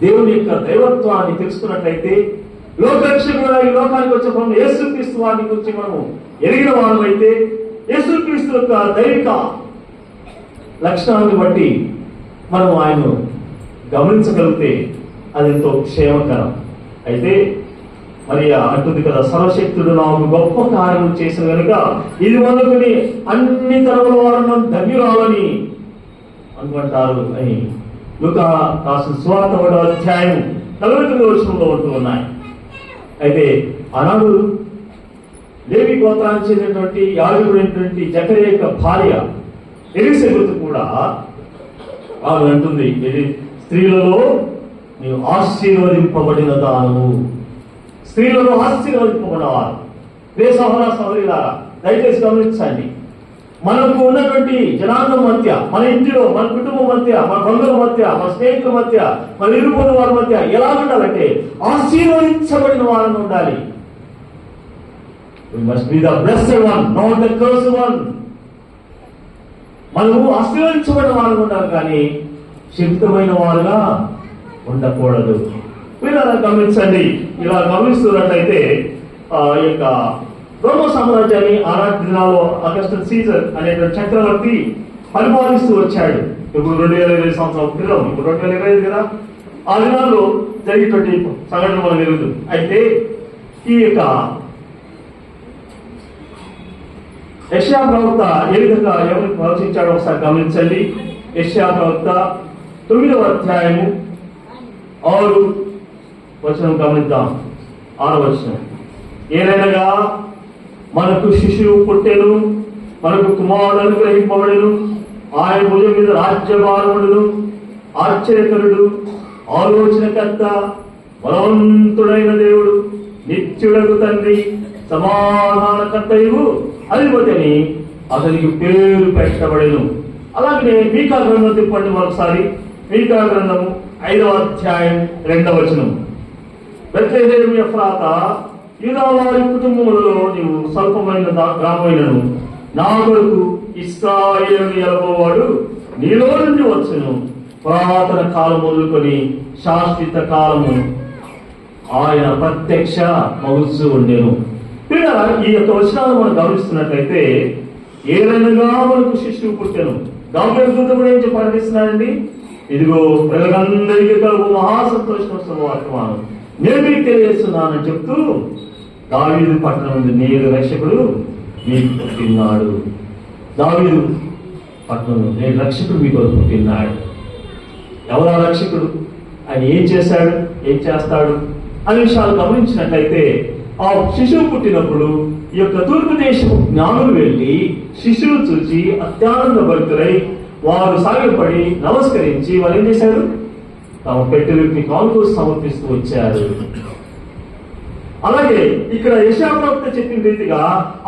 దేవుని యొక్క దైవత్వాన్ని తెలుసుకున్నట్లయితే, లోకరక్షకుడుగా ఈ లోకానికి వచ్చిన యేసుక్రీస్తు వారిని గురించి మనం ఎరిగిన వారు అయితే, యేసుక్రీస్తు యొక్క దైవిక లక్షణాలను బట్టి మనం ఆయన గమనించగలిగితే అది ఎంతో క్షేమకరం. అయితే మరి అంటుంది కదా, సర్వశక్తుడు నాకు గొప్ప కార్యం చేసిన కనుక ఇది మొదలుకొని అన్ని తరముల వారు నన్ను ధన్యురాలని అనుకుంటారు అని లూకా రాసిన సువార్త 1వ అధ్యాయం 49వ వచనంలో ఉంటూ ఉన్నాయి. అయితే ఆనాడు లేవి గోత్రానికి చెందినటువంటి యాజకుడైనటువంటి జకర్యా యొక్క భార్య ఎలీసబెతు కూడా ఆమె అంటుంది, స్త్రీలలో నీవు ఆశీర్వదింపబడిన దానము. స్త్రీలలో ఆశీర్వదింపబడినవారు. సహోదర సహోదరులారా, దయచేసి గమనించండి. మనకు ఉన్నటువంటి జనాంగం మధ్య, మన ఇంటిలో, మన కుటుంబం మధ్య, మన బంధువుల మధ్య, మన స్నేహితుల మధ్య, మన ఇరుపొరుగు వారి మధ్య ఎలా ఉండాలంటే ఆశీర్వదించబడిన వారిని ఉండాలి. We must be the blessed one, not the cursed one. మనము ఆశీర్వదించబడిన వారు ఉండాలి, కానీ శిక్షితమైన వారుగా ఉండకూడదు. మీరు అలా గమనించండి. ఇలా గమనిస్తున్నట్లయితే ఈ యొక్క రోమ సామ్రాజ్యాన్ని ఆనాటి దినాల్లో అగస్టస్ సీజర్ అనేటువంటి చక్రవర్తి పరిపాలిస్తూ వచ్చాడు. ఇప్పుడు 2020 సంవత్సరాల క్రితం, ఇప్పుడు 2025 కదా, ఆ దినాల్లో జరిగేటువంటి సంఘటన మనం తెలియదు. అయితే ఈ యొక్క యెషయా ప్రవక్త ఏ విధంగా ఎవరికి ప్రవచించాడో ఒకసారి గమనించండి. యెషయా ప్రవక్త 9వ అధ్యాయము 6వ వచనం గమనిద్దాం. 6వ వచనం, ఏలైనగా మనకు శిశువు పుట్టెను, మనకు కుమారుడు అనుగ్రహింపబడెను, ఆయన భుజం మీద రాజ్యభారముడును, ఆశ్చర్యకరుడు, ఆలోచనకర్త, బలవంతుడైన దేవుడు, నిత్యుడగు తండ్రి, సమాధానకర్తయు అధిపతి అని అతనికి పేరు పెట్టబడెను. అలాగే మీకా గ్రంథం తిప్పండి మరోసారి. మీకా గ్రంథము 5వ అధ్యాయం 2వ వచనం. బెత్లెహేము ఎఫ్రాతా, యూదా వారి కుటుంబములలో నీవు స్వల్పమైన గ్రామమైనను నా కొరకు ఇశ్రాయేలు ఎలగోవాడు నీలో నుండి వచ్చును. పురాతన కాలం మొదలుకొని శాశ్వత కాలము ఆయన ప్రత్యక్ష మగుచు ఉండేను. ఈ యొక్క వచనాలు మనం గమనిస్తున్నట్లయితే ఏదైనా మనకు శిశువు పుట్టెను. గాబ్రియలు దూత కూడా ఏం ప్రకటిస్తున్నాడండి? ఇదిగో ప్రజలందరికీ కలుగు మహాసంతోషం శుభవర్తమానం నేను మీకు తెలియజేస్తున్నానని చెప్తూ, దావీదు పట్టణం నుండి నేడు రక్షకుడు మీకు పుట్టినాడు. దావీదు పట్టణం నేడు రక్షకుడు మీకు పుట్టినాడు. ఎవరా రక్షకుడు? ఆయన ఏం చేశాడు, ఏం చేస్తాడు అనే విషయాలు గమనించినట్లయితే, ఆ శిశువు పుట్టినప్పుడు ఈ యొక్క తూర్పు దేశపు జ్ఞానులు వెళ్ళి శిశువును చూసి అత్యానంద భక్తులై వారు సాగిపడి నమస్కరించి వారు ఏం చేశారు? తమ పెట్టెలకి కానుకలు సమర్పిస్తూ వచ్చారు. అలాగే ఇక్కడ యెషయా ప్రవక్త చెప్పిన రీతిగా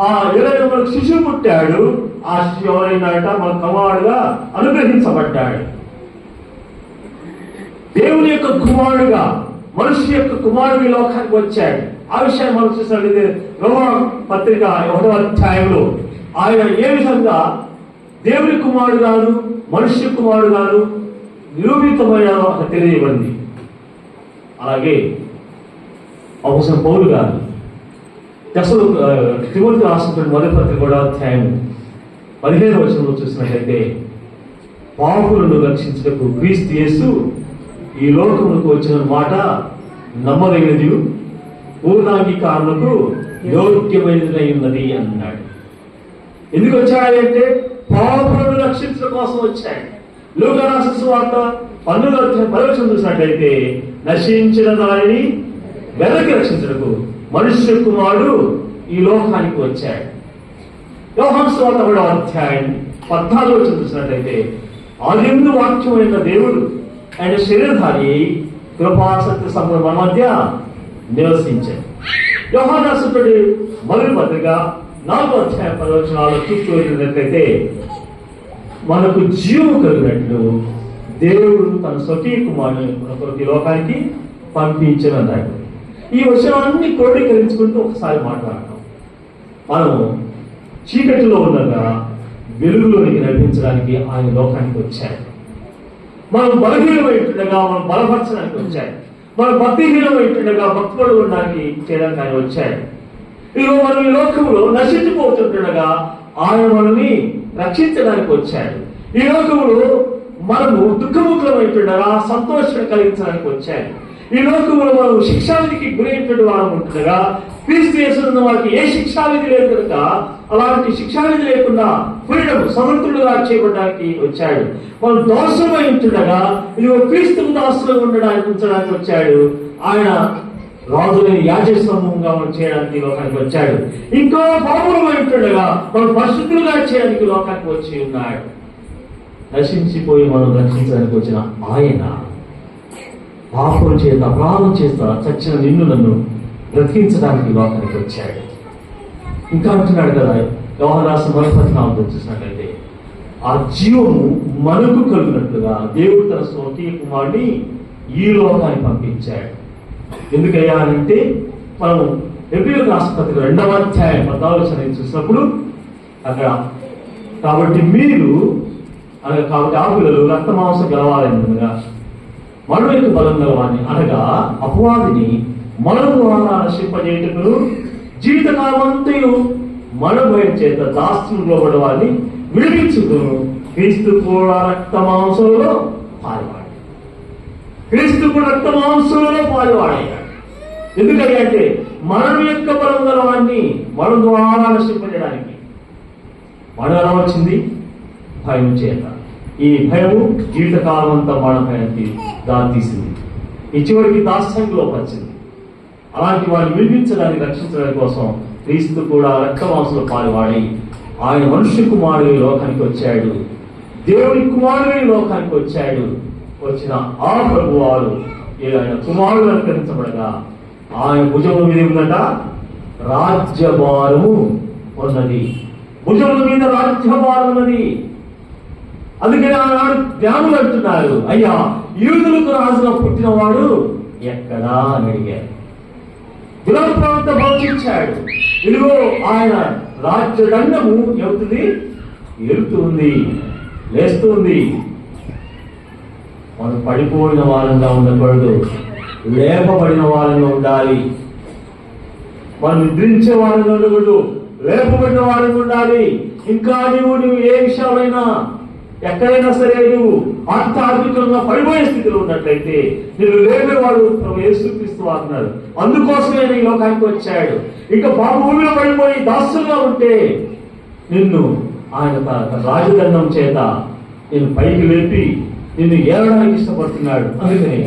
ఆ ఎవరైనా మనకు శిశువు పుట్టాడు, ఆ శిశువు ఎవరైనా మన కుమారుడుగా అనుగ్రహించబడ్డాడు. దేవుని యొక్క కుమారుడుగా, మనిషి యొక్క కుమారుడి లోకానికి వచ్చాడు. ఆ విషయాన్ని మనం చూసినట్లయితే రోమా పత్రిక 1వ అధ్యాయంలో ఆయన ఏ విధంగా దేవుని కుమారుడు గాను మనుష్య కుమారుడు గాను నిరూపితమైన తెలియబడింది. అలాగే అపోస్తలుడైన పౌలు గారు తిమోతికి రాసిన మొదటి పత్రిక 1వ అధ్యాయం 15వ వచనంలో చూసినట్లయితే, పాపులను రక్షించుటకు క్రీస్తు యేసు ఈ లోకములకు వచ్చిన మాట నమ్మదగినది, పూర్ణాంగీకారణకు యోగ్యమైనదై ఉన్నది అన్నాడు. ఎందుకు వచ్చాడంటే పాపులను రక్షించడం కోసం వచ్చాడు. లూకా రాసిన సువార్త 12వ అధ్యాయం 10వ వచనం చూసినట్లయితే, నశించిన దానిని వెనక్కి రక్షించడకు మనుష్య కుమారుడు ఈ లోకానికి వచ్చాడు. యోహాను సువార్త 1వ అధ్యాయం 14వ వచనం చూసినట్లయితే, ఆదియందు వాక్యమైన దేవుడు ఆయన శరీరధారి కృపాసక్తి సంపద మన మధ్య నివసించాడు. యోహాను రాసినటువంటి మొదటి పత్రిక 4వ అధ్యాయం 10వ వచనాలు చూస్తూ వెళ్ళినట్లయితే, మనకు జీవము కలిగినట్లు దేవుడు తన స్వకీయ కుమారుని మన కొరకు లోకానికి పంపించనన్నాడు. ఈ వచనాన్ని క్రోడీకరించుకుంటూ ఒకసారి మాట్లాడతాం. మనము చీకటిలో ఉండగా వెలుగులోనికి నడిపించడానికి ఆయన లోకానికి వచ్చాడు. మనం బలహీనమైంటుండగా మనం బలపరచడానికి వచ్చాడు. మనం భక్తిహీనమైంటుండగా భక్తుడు ఉండడానికి చేయడానికి ఆయన వచ్చాడు. ఇదిగో మనం ఈ లోకంలో నశించిపోతుండగా ఆయన మనల్ని రక్షించడానికి వచ్చాడు. ఈ లోకంలో మనము దుఃఖముఖమైంటుండగా సంతోషం కలిగించడానికి వచ్చాడు. ఈ లోకంలో మనం శిక్షావిధికి గురైనటువంటి వారు ఉంటుండగా క్రీస్తు యేసున్న వారికి ఏ శిక్షావిధి లేదు కనుక అలాంటి శిక్షావిధి లేకుండా ఫ్రీడమ్ సమర్థుడుగా చేయబడడానికి వచ్చాడు. మనం దోషమై ఉంటుండగా ఇదిగో క్రీస్తుకు దాసులుగా ఉండడానికి ఉంచడానికి వచ్చాడు. ఆయన రాజులేని యాజక సమూహంగా మనం చేయడానికి లోకానికి వచ్చాడు. ఇంకా పాపులమై ఉంటుండగా మనం పరిశుద్ధులుగా చేయడానికి లోకానికి వచ్చి ఉన్నాడు. నశించిపోయి మనం రక్షించడానికి వచ్చిన ఆయన పాపం చేత అపరాధం చేస్తా చచ్చిన నిన్ను నన్ను బ్రతికించడానికి లోకానికి వచ్చాడు. ఇంకా అంటున్నాడు కదా యోహాను రాసిన మొదటి పత్రికలో చూసినట్లయితే, ఆ జీవము మనకు కలిగినట్లుగా దేవుడు తన స్వకీయ కుమారుడిని ఈ లోకానికి పంపించాడు. ఎందుకయ్యా అంటే మనము ఎబ్రియలు రాసిన పత్రిక 2వ అధ్యాయం 14వ వచనం చూసినప్పుడు అక్కడ కాబట్టి మీరు అనగా కాబట్టి ఆ పిల్లలు రక్త మాంసం గెలవాలనగా మన యొక్క బలం గలవాన్ని అనగా అపవాదిని మన ద్వారా నశింపజేయుటకు జీవితకాలమంతయు మన భయం చేత దాస్యంలో పడవాన్ని విడిపించుకు క్రీస్తు కూడా రక్త మాంసంలో పాల్వాడు. క్రీస్తు కూడా రక్త మాంసంలో పాల్వాడయ్యాడు. ఎందుకంటే అంటే మనం యొక్క బలం గలవాన్ని మన ద్వారా నశింపజేయడానికి. మనం ఎలా వచ్చింది? భయం చేత. ఈ భయము జీవితకాలం అంతా మన భయానికి దారితీసింది. ఈ చివరికి దాస్యంలో వచ్చింది. అలాంటి వారిని విడిపించడానికి రక్షించడానికి కోసం క్రీస్తు కూడా రక్తమాంసంలో పాల్వాడి ఆయన మనుష్య కుమారుడి లోకానికి వచ్చాడు. దేవుని కుమారుడి లోకానికి వచ్చాడు. వచ్చిన ఆ ప్రభు వారు ఆయన కుమారుడు అనుకరించబడగా ఆయన భుజము మీద ఉందట రాజ్యభారము ఉన్నది. భుజముల మీద రాజ్యభారం ఉన్నది. అందుకని ఆనాడు జ్ఞానులు అంటున్నారు, అయ్యా యూదులకు రాజుగా పుట్టినవాడు ఎక్కడా అని అడిగారు. దురప్రవక్త బోధించాడు, ఇదిగో ఆయన రాజ్యదండము ఏమవుతుంది, ఏలుతుంది, లేస్తుంది. మనం పడిపోయిన వారంగా ఉండకూడదు, లేపబడిన వారంగా ఉండాలి. మనం నిద్రించే వారంగా ఉండకూడదు, లేపబడిన వారంగా ఉండాలి. ఇంకా నువ్వు ఏ విషయాలైనా ఎక్కడైనా సరే నువ్వు ఆర్థికంగా పడిపోయే స్థితిలో ఉన్నట్లయితే నేను లేపేవాడు యేసుక్రీస్తు అన్నాడు. అందుకోసమే ఈ లోకానికి వచ్చాడు. ఇంకా భూమిలో పడిపోయి దాసులుగా ఉంటే నిన్ను ఆయన రాజదండం చేత నేను పైకి లేపి నిన్ను ఏడడానికి ఇష్టపడుతున్నాడు. అందుకని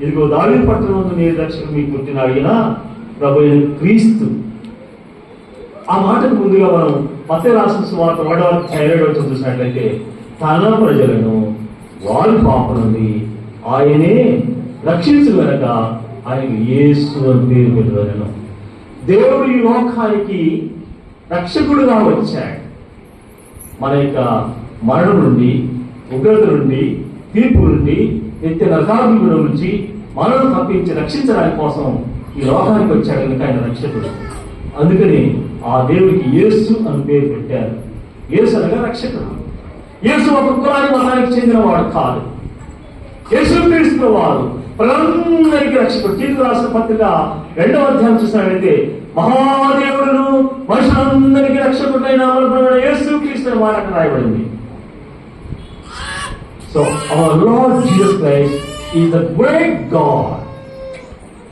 ఇదిగో దావీదు పట్టణంలో నీ రక్షకుడు మీకు పుట్టినాడు, ఈయన ప్రభు క్రీస్తు. ఆ మాటకు ముందుగా మనం మత్తయి రాసిన సువార్త 1:7 చూసినట్లయితే తన ప్రజలను వారి పాప నుండి ఆయనే రక్షించగలక ఆయనకు యేసు అని పేరు పెట్టవలెను. దేవుడు ఈ లోకానికి రక్షకుడుగా వచ్చాడు. మన యొక్క మరణం నుండి, ఉగ్రత నుండి, తీర్పు నుండి, నిత్య నరకాగ్ని నుంచి మనల్ని తప్పించి రక్షించడానికి కోసం ఈ లోకానికి వచ్చాడు కనుక ఆయన రక్షకుడు. అందుకని ఆ దేవుడికి యేసు అని పేరు పెట్టారు. యేసు అనగా రక్షకుడు. యేసు ఒక కులాని మతానికి చెందినవాడు కాదు. యేసుక్రీస్తు వారు ప్రజలందరికీ రక్షకుడు. తీర్పు రాసిన పత్రిక 2వ అధ్యాయం చూసినట్లయితే మహాదేవుడును మనుషులందరికీ రక్షకుడైన యేసుక్రీస్తు అనే మాట రాయబడింది. So our Lord Jesus Christ is the great God.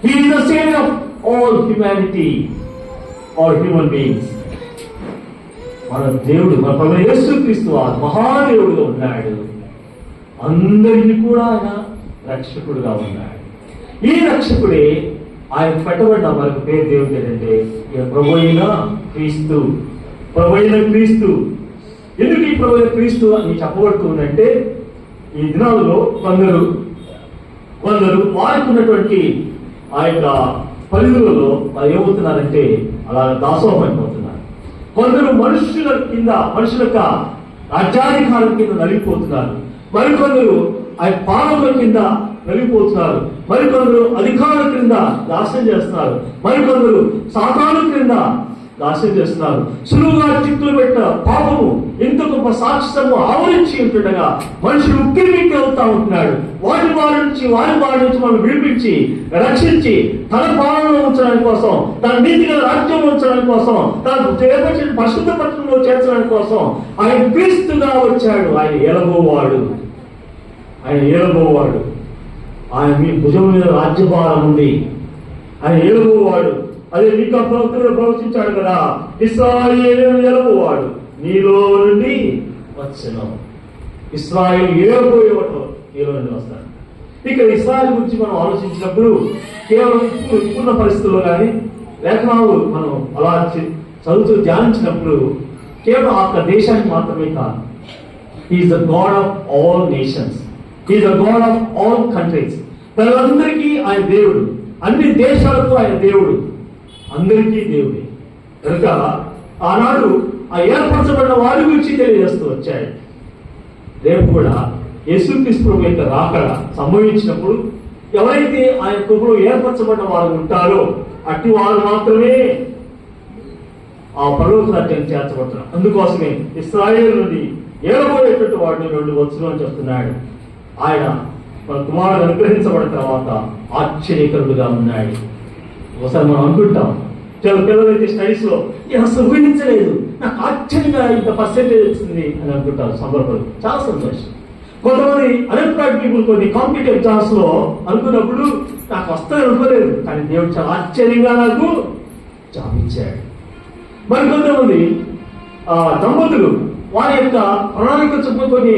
He is the Savior of all humanity, all human beings. మన దేవుడు, మన ప్రభు యేసుక్రీస్తు మహాదేవుడుగా ఉన్నాడు. అందరికీ కూడా ఆయన రక్షకుడుగా ఉన్నాడు. ఈ రక్షకుడే ఆయన పెట్టబడిన మనకు పేరు దేవుడు ఏంటంటే ప్రభు అయిన క్రీస్తు. ప్రభు అయిన క్రీస్తు. ఎందుకు ఈ ప్రభు అయిన క్రీస్తు అని చెప్పబడుతుందంటే ఈ దినాలలో కొందరు వారికి ఉన్నటువంటి ఆ యొక్క పరిధులలో వాళ్ళు ఏమవుతున్నారంటే అలా దాసోహం అయిపోతున్నారు. కొందరు మనుషుల యొక్క రాజ్యాధికారం కింద నలిగిపోతున్నారు. మరికొందరు ఆ పాలకుల కింద నలిగిపోతున్నారు. మరికొందరు అధికారుల క్రింద దాస్యం చేస్తున్నారు. మరికొందరు సాతాను క్రింద దాస్యం చేస్తున్నారు. సులువుగా చిక్కులు పెట్ట పాపము ఎంత గొప్ప సాక్షితము ఆవరించి ఉంటుండగా మనుషులు ఉక్కిరిమిక్కి అవుతా ఉంటున్నాడు. వారి బారి నుంచి మనం విడిపించి రక్షించి తన పాలనలో ఉంచడానికి కోసం, తన నీతిగా రాజ్యంలో ఉంచడానికి కోసం, తన చేపట్టిన పరిశుద్ధ పట్టణంలో చేర్చడానికి కోసం ఆయన క్రీస్తుగా వచ్చాడు. ఆయన ఏలబోవాడు. ఆయన మీ భుజం మీద రాజ్యభారం ఉంది. ఆయన ఏలబోవాడు. అదే మీకు ప్రవక్తలు ప్రవచించాడు కదా, ఇశ్రాయేలు ఏలబోవాడు నీలో నుండి వచ్చెను. ఇశ్రాయేలు ఏలబోయేవాడు నీలో నుండి వస్తాడు. ఇక ఇశ్రాయేలు గురించి మనం ఆలోచించినప్పుడు కేవలం ఇప్పుడున్న పరిస్థితుల్లో కానీ లేఖనాలు మనం అలా చదువుతూ ధ్యానించినప్పుడు కేవలం ఆ దేశానికి మాత్రమే కాదు. Is the God of all nations, is the God of all countries. తనందరికీ ఆయన దేవుడు, అన్ని దేశాలకు ఆయన దేవుడు, అందరికీ దేవుడే. కనుక ఆనాడు ఆ ఏర్పరచబడిన వారి గురించి తెలియజేస్తూ వచ్చాడు. రేపు కూడా యేసుక్రీస్తు ప్రభు యొక్క రాకడ సంభవించినప్పుడు ఎవరైతే ఆయన కృపలో ఏర్పరచబడిన వారు ఉంటారో అట్టి వారు మాత్రమే ఆ పరలోక రాజ్యాన్ని చేర్చబడుతున్నారు. అందుకోసమే ఇశ్రాయేలు నుండి ఏలబోయేటట్టు వాడిని 2 వచ్చును అని చెప్తున్నాడు. ఆయన మన కుమారుడు అనుగ్రహించబడిన తర్వాత ఆశ్చర్యకరుడుగా ఉన్నాడు. ఒకసారి మనం అనుకుంటాం, చాలా పిల్లలైతే స్టడీస్ లో అసలు ఊహించలేదు, నాకు ఆశ్చర్యంగా ఇంత పర్సెంటేజ్ వచ్చింది అని అనుకుంటారు, సంబరపడు, చాలా సంతోషం. కొంతమంది అన్ఎంప్లాయిడ్ పీపుల్ కొన్ని కాంపిటేటివ్ ఎగ్జామ్స్ లో అనుకున్నప్పుడు నాకు వస్తాయని అనుకోలేదు, కానీ దేవుడు చాలా ఆశ్చర్యంగా నాకు జాబ్ ఇచ్చాడు. మరి కొంతమంది దంపతులు వారి యొక్క ప్రణాళిక చెప్పుకొని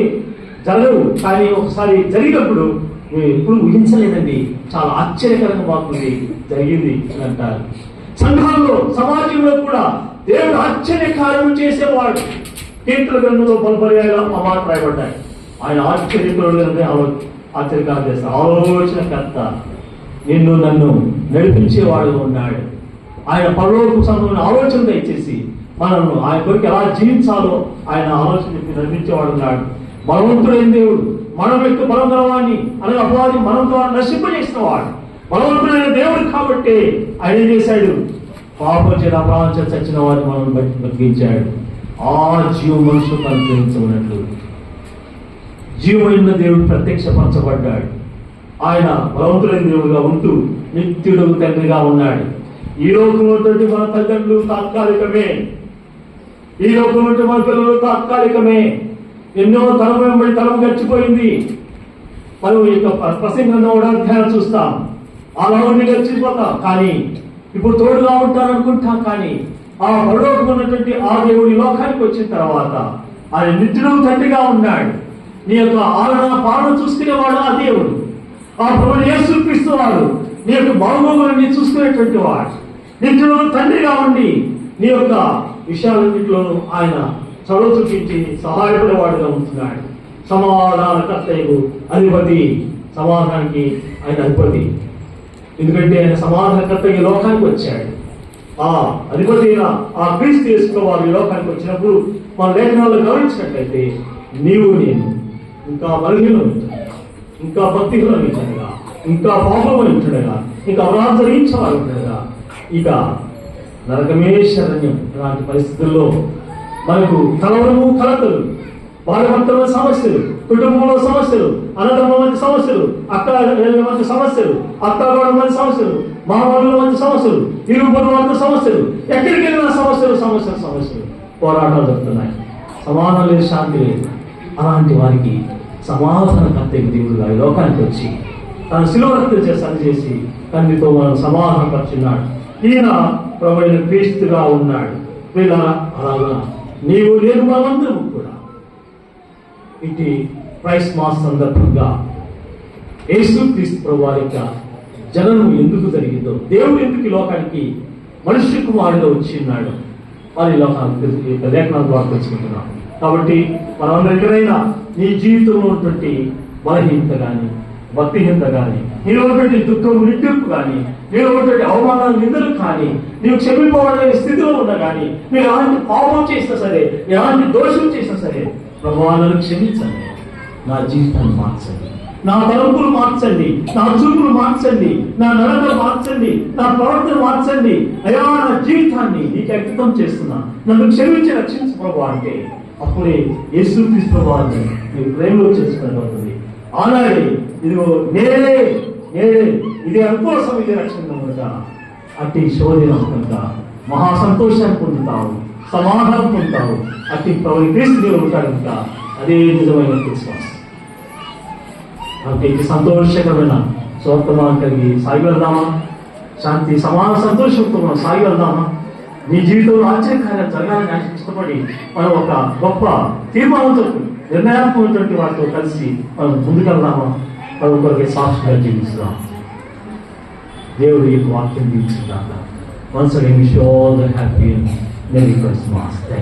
జరగవు, కానీ ఒకసారి జరిగినప్పుడు మేము ఎప్పుడు ఊహించలేదండి, చాలా ఆశ్చర్యకరంగా మాకు జరిగింది అని అంటారు. సంఘాల్లో సమాజంలో కూడా దేవుడు ఆశ్చర్యకార్యం చేసేవాడు. కీర్తన గ్రంథంలో పలుపర్యాలుగా ఆ మాట రాయబడ్డాయి. ఆయన ఆశ్చర్యకరుడు ఆశ్చర్యకారం చేస్తాడు. ఆలోచనకర్త, నిన్ను నన్ను నడిపించేవాడు ఉన్నాడు. ఆయన పరలోకపు సంబంధమైన ఆలోచన దయచేసి మనల్ని ఆయన కొరకు ఎలా జీవించాలో ఆయన ఆలోచన చెప్పి నడిపించేవాడు ఉన్నాడు. బలవంతుడైన దేవుడు, మనం యొక్క బలం గలవాడిని అనగా అపవాది మనంతో నశింపజేసిన వాడు బలవంతుడైన దేవుడు కాబట్టి ఆయన ఏం చేశాడు? పాపం చేత అపరాధం చేత చచ్చిన వారిని మనం బతికించాడు. ఆ జీవ మనుషులు అనుగ్రహించబడినట్లు జీవుడైన దేవుడు ప్రత్యక్షపరచబడ్డాడు. ఆయన బలవంతుడైన దేవుడుగా ఉంటూ నిత్యుడు తండ్రిగా ఉన్నాడు. ఈ లోకంలో మన తల్లిదండ్రులు తాత్కాలికమే, ఈ లోకంలో మన పిల్లలు తాత్కాలికమే. ఎన్నో తరం వెంబడి తరం గడిచిపోయింది. మనం ఈ యొక్క ప్రసంగంలో కూడా అధ్యాయం చూస్తాం. అలాగే గడిచిపోతాం, కానీ ఇప్పుడు తోడుగా ఉంటారనుకుంటాం. కానీ ఆ పరలోకం ఉన్నటువంటి ఆ దేవుడి లోకానికి వచ్చిన తర్వాత ఆయన నిత్యుడు తండ్రిగా ఉన్నాడు. నీ యొక్క ఆలన పాలన చూసుకునేవాడు ఆ దేవుడు. ఆ ప్రభువు యేసుక్రీస్తు వాడు నీ యొక్క బాగోగులని చూసుకునేటువంటి వాడు. నిత్యుడు తండ్రిగా ఉండి నీ యొక్క విషయాలన్నింటిలోనూ ఆయన చొరవ చూపించి సహాయపడేవాడుగా ఉంటున్నాడు. సమాధానకర్తయ్యకు అధిపతి, సమాధానానికి ఆయన అధిపతి. ఎందుకంటే ఆయన సమాధానకర్త ఈ లోకానికి వచ్చాడు. ఆ అధిపతి అయిన ఆ క్రీస్తు యేసు వారు ఈ లోకానికి వచ్చినప్పుడు మన లేఖనాల్లో గమనించినట్లయితే నీవు నేను ఇంకా బలహీనగా, ఇంకా భక్తిహీనగా, ఇంకా పాపమైనట్టుగా, ఇంకా అపరాధరించవాలంటుగా, ఇక నరకమే శరణ్యం. ఇలాంటి పరిస్థితుల్లో మనకు కలవరము, కలతలు, భార్యాభర్తల సమస్యలు, కుటుంబంలో సమస్యలు, అన్నదమ్ముల మధ్య సమస్యలు, అక్క మధ్య సమస్యలు, అత్తగారుల మధ్య సమస్యలు, మామూలుల మధ్య సమస్యలు, ఇరువుల మధ్య సమస్యలు, ఎక్కడికి వెళ్ళిన సమస్యలు సమస్యలు సమస్యలు పోరాటాలు జరుగుతున్నాయి. సమాధానం లేదు, శాంతి లేదు. అలాంటి వారికి సమాధానకర్త దేవుడుగా ఈ లోకానికి వచ్చి తన శిలువ రక్తం సరిచేసి తండ్రితో మనం సమాధానపరుచున్నాడు. ఈయన ప్రభువైన క్రీస్తుగా ఉన్నాడు. వీళ్ళ అలాగా నీవు నేను మనమందరం కూడా ఇటు క్రైస్ట్ మాస్ సందర్భంగా యేసుక్రీస్తు ప్రభు వారి యొక్క జననం ఎందుకు జరిగిందో, దేవుడు ఎందుకు ఈ లోకానికి మనుష్య కుమారుడుగా వచ్చి ఉన్నాడు, వారి లోకానికి లేఖనాల ద్వారా తెలుసుకుంటున్నాం. కాబట్టి మనమందరం ఎక్కడైనా నీ జీవితంలో ఉన్నటువంటి బలహీనత కానీ, భక్తిహీనత కానీ, నీలో ఉన్నటువంటి దుఃఖం, నిట్టూర్పు కానీ, నీలో ఉన్నటువంటి అవమానాలు, నిందలు కానీ, నీవు క్షమింపబడలేని స్థితిలో ఉన్నా కానీ, మీరు ఎలాంటి పాపం చేసినా సరే, ఎలాంటి దోషం చేసినా సరే, ప్రభువాలను క్షమించండి, నా జీవితాన్ని మార్చండి, నా తలంపులు మార్చండి, నా చూపులు మార్చండి, నా నడకలు మార్చండి, నా ప్రవర్తన మార్చండి. అయా నా జీవితాన్ని నీకు అంకితం చేస్తున్నా, నన్ను క్షమించి రక్షించు ప్రభు అంటే అప్పుడే యేసుక్రీస్తు ప్రభువాన్ని మీరు ప్రేమలో చేసుకునేది. ఆనాడే ఇదిగో నేనే ఇది అనుకోసం, ఇది రక్షణ కనుక అట్టి శోధన కనుక మహా సంతోషాన్ని పొందుతావు, సమాధానం పొందుతావు. అట్టి ప్రభు క్రీస్తు దేవుడు ఉంటాడు కనుక అదే నిజమైన విశ్వాసం. అంటే సంతోషకరమైన స్వర్తమానం కలిగి సాగి వెళ్దామా? శాంతి సమాన సంతోషంతో మనం సాగి వెళ్దామా? నీ జీవితంలో ఆశ్చర్యకార్యాలు జరగాలని ఇష్టపడి మనం ఒక గొప్ప తీర్మానంతో, నిర్ణయాత్మకమైనటువంటి వారితో కలిసి మనం ముందుకెళ్దామా? మనం కొరకు సాక్షిగా జీవిస్తున్నాం. దేవుడు ఈ వాక్యం దీవించుగాక. Once again, wish you all the happy and Merry Christmas. Thank you.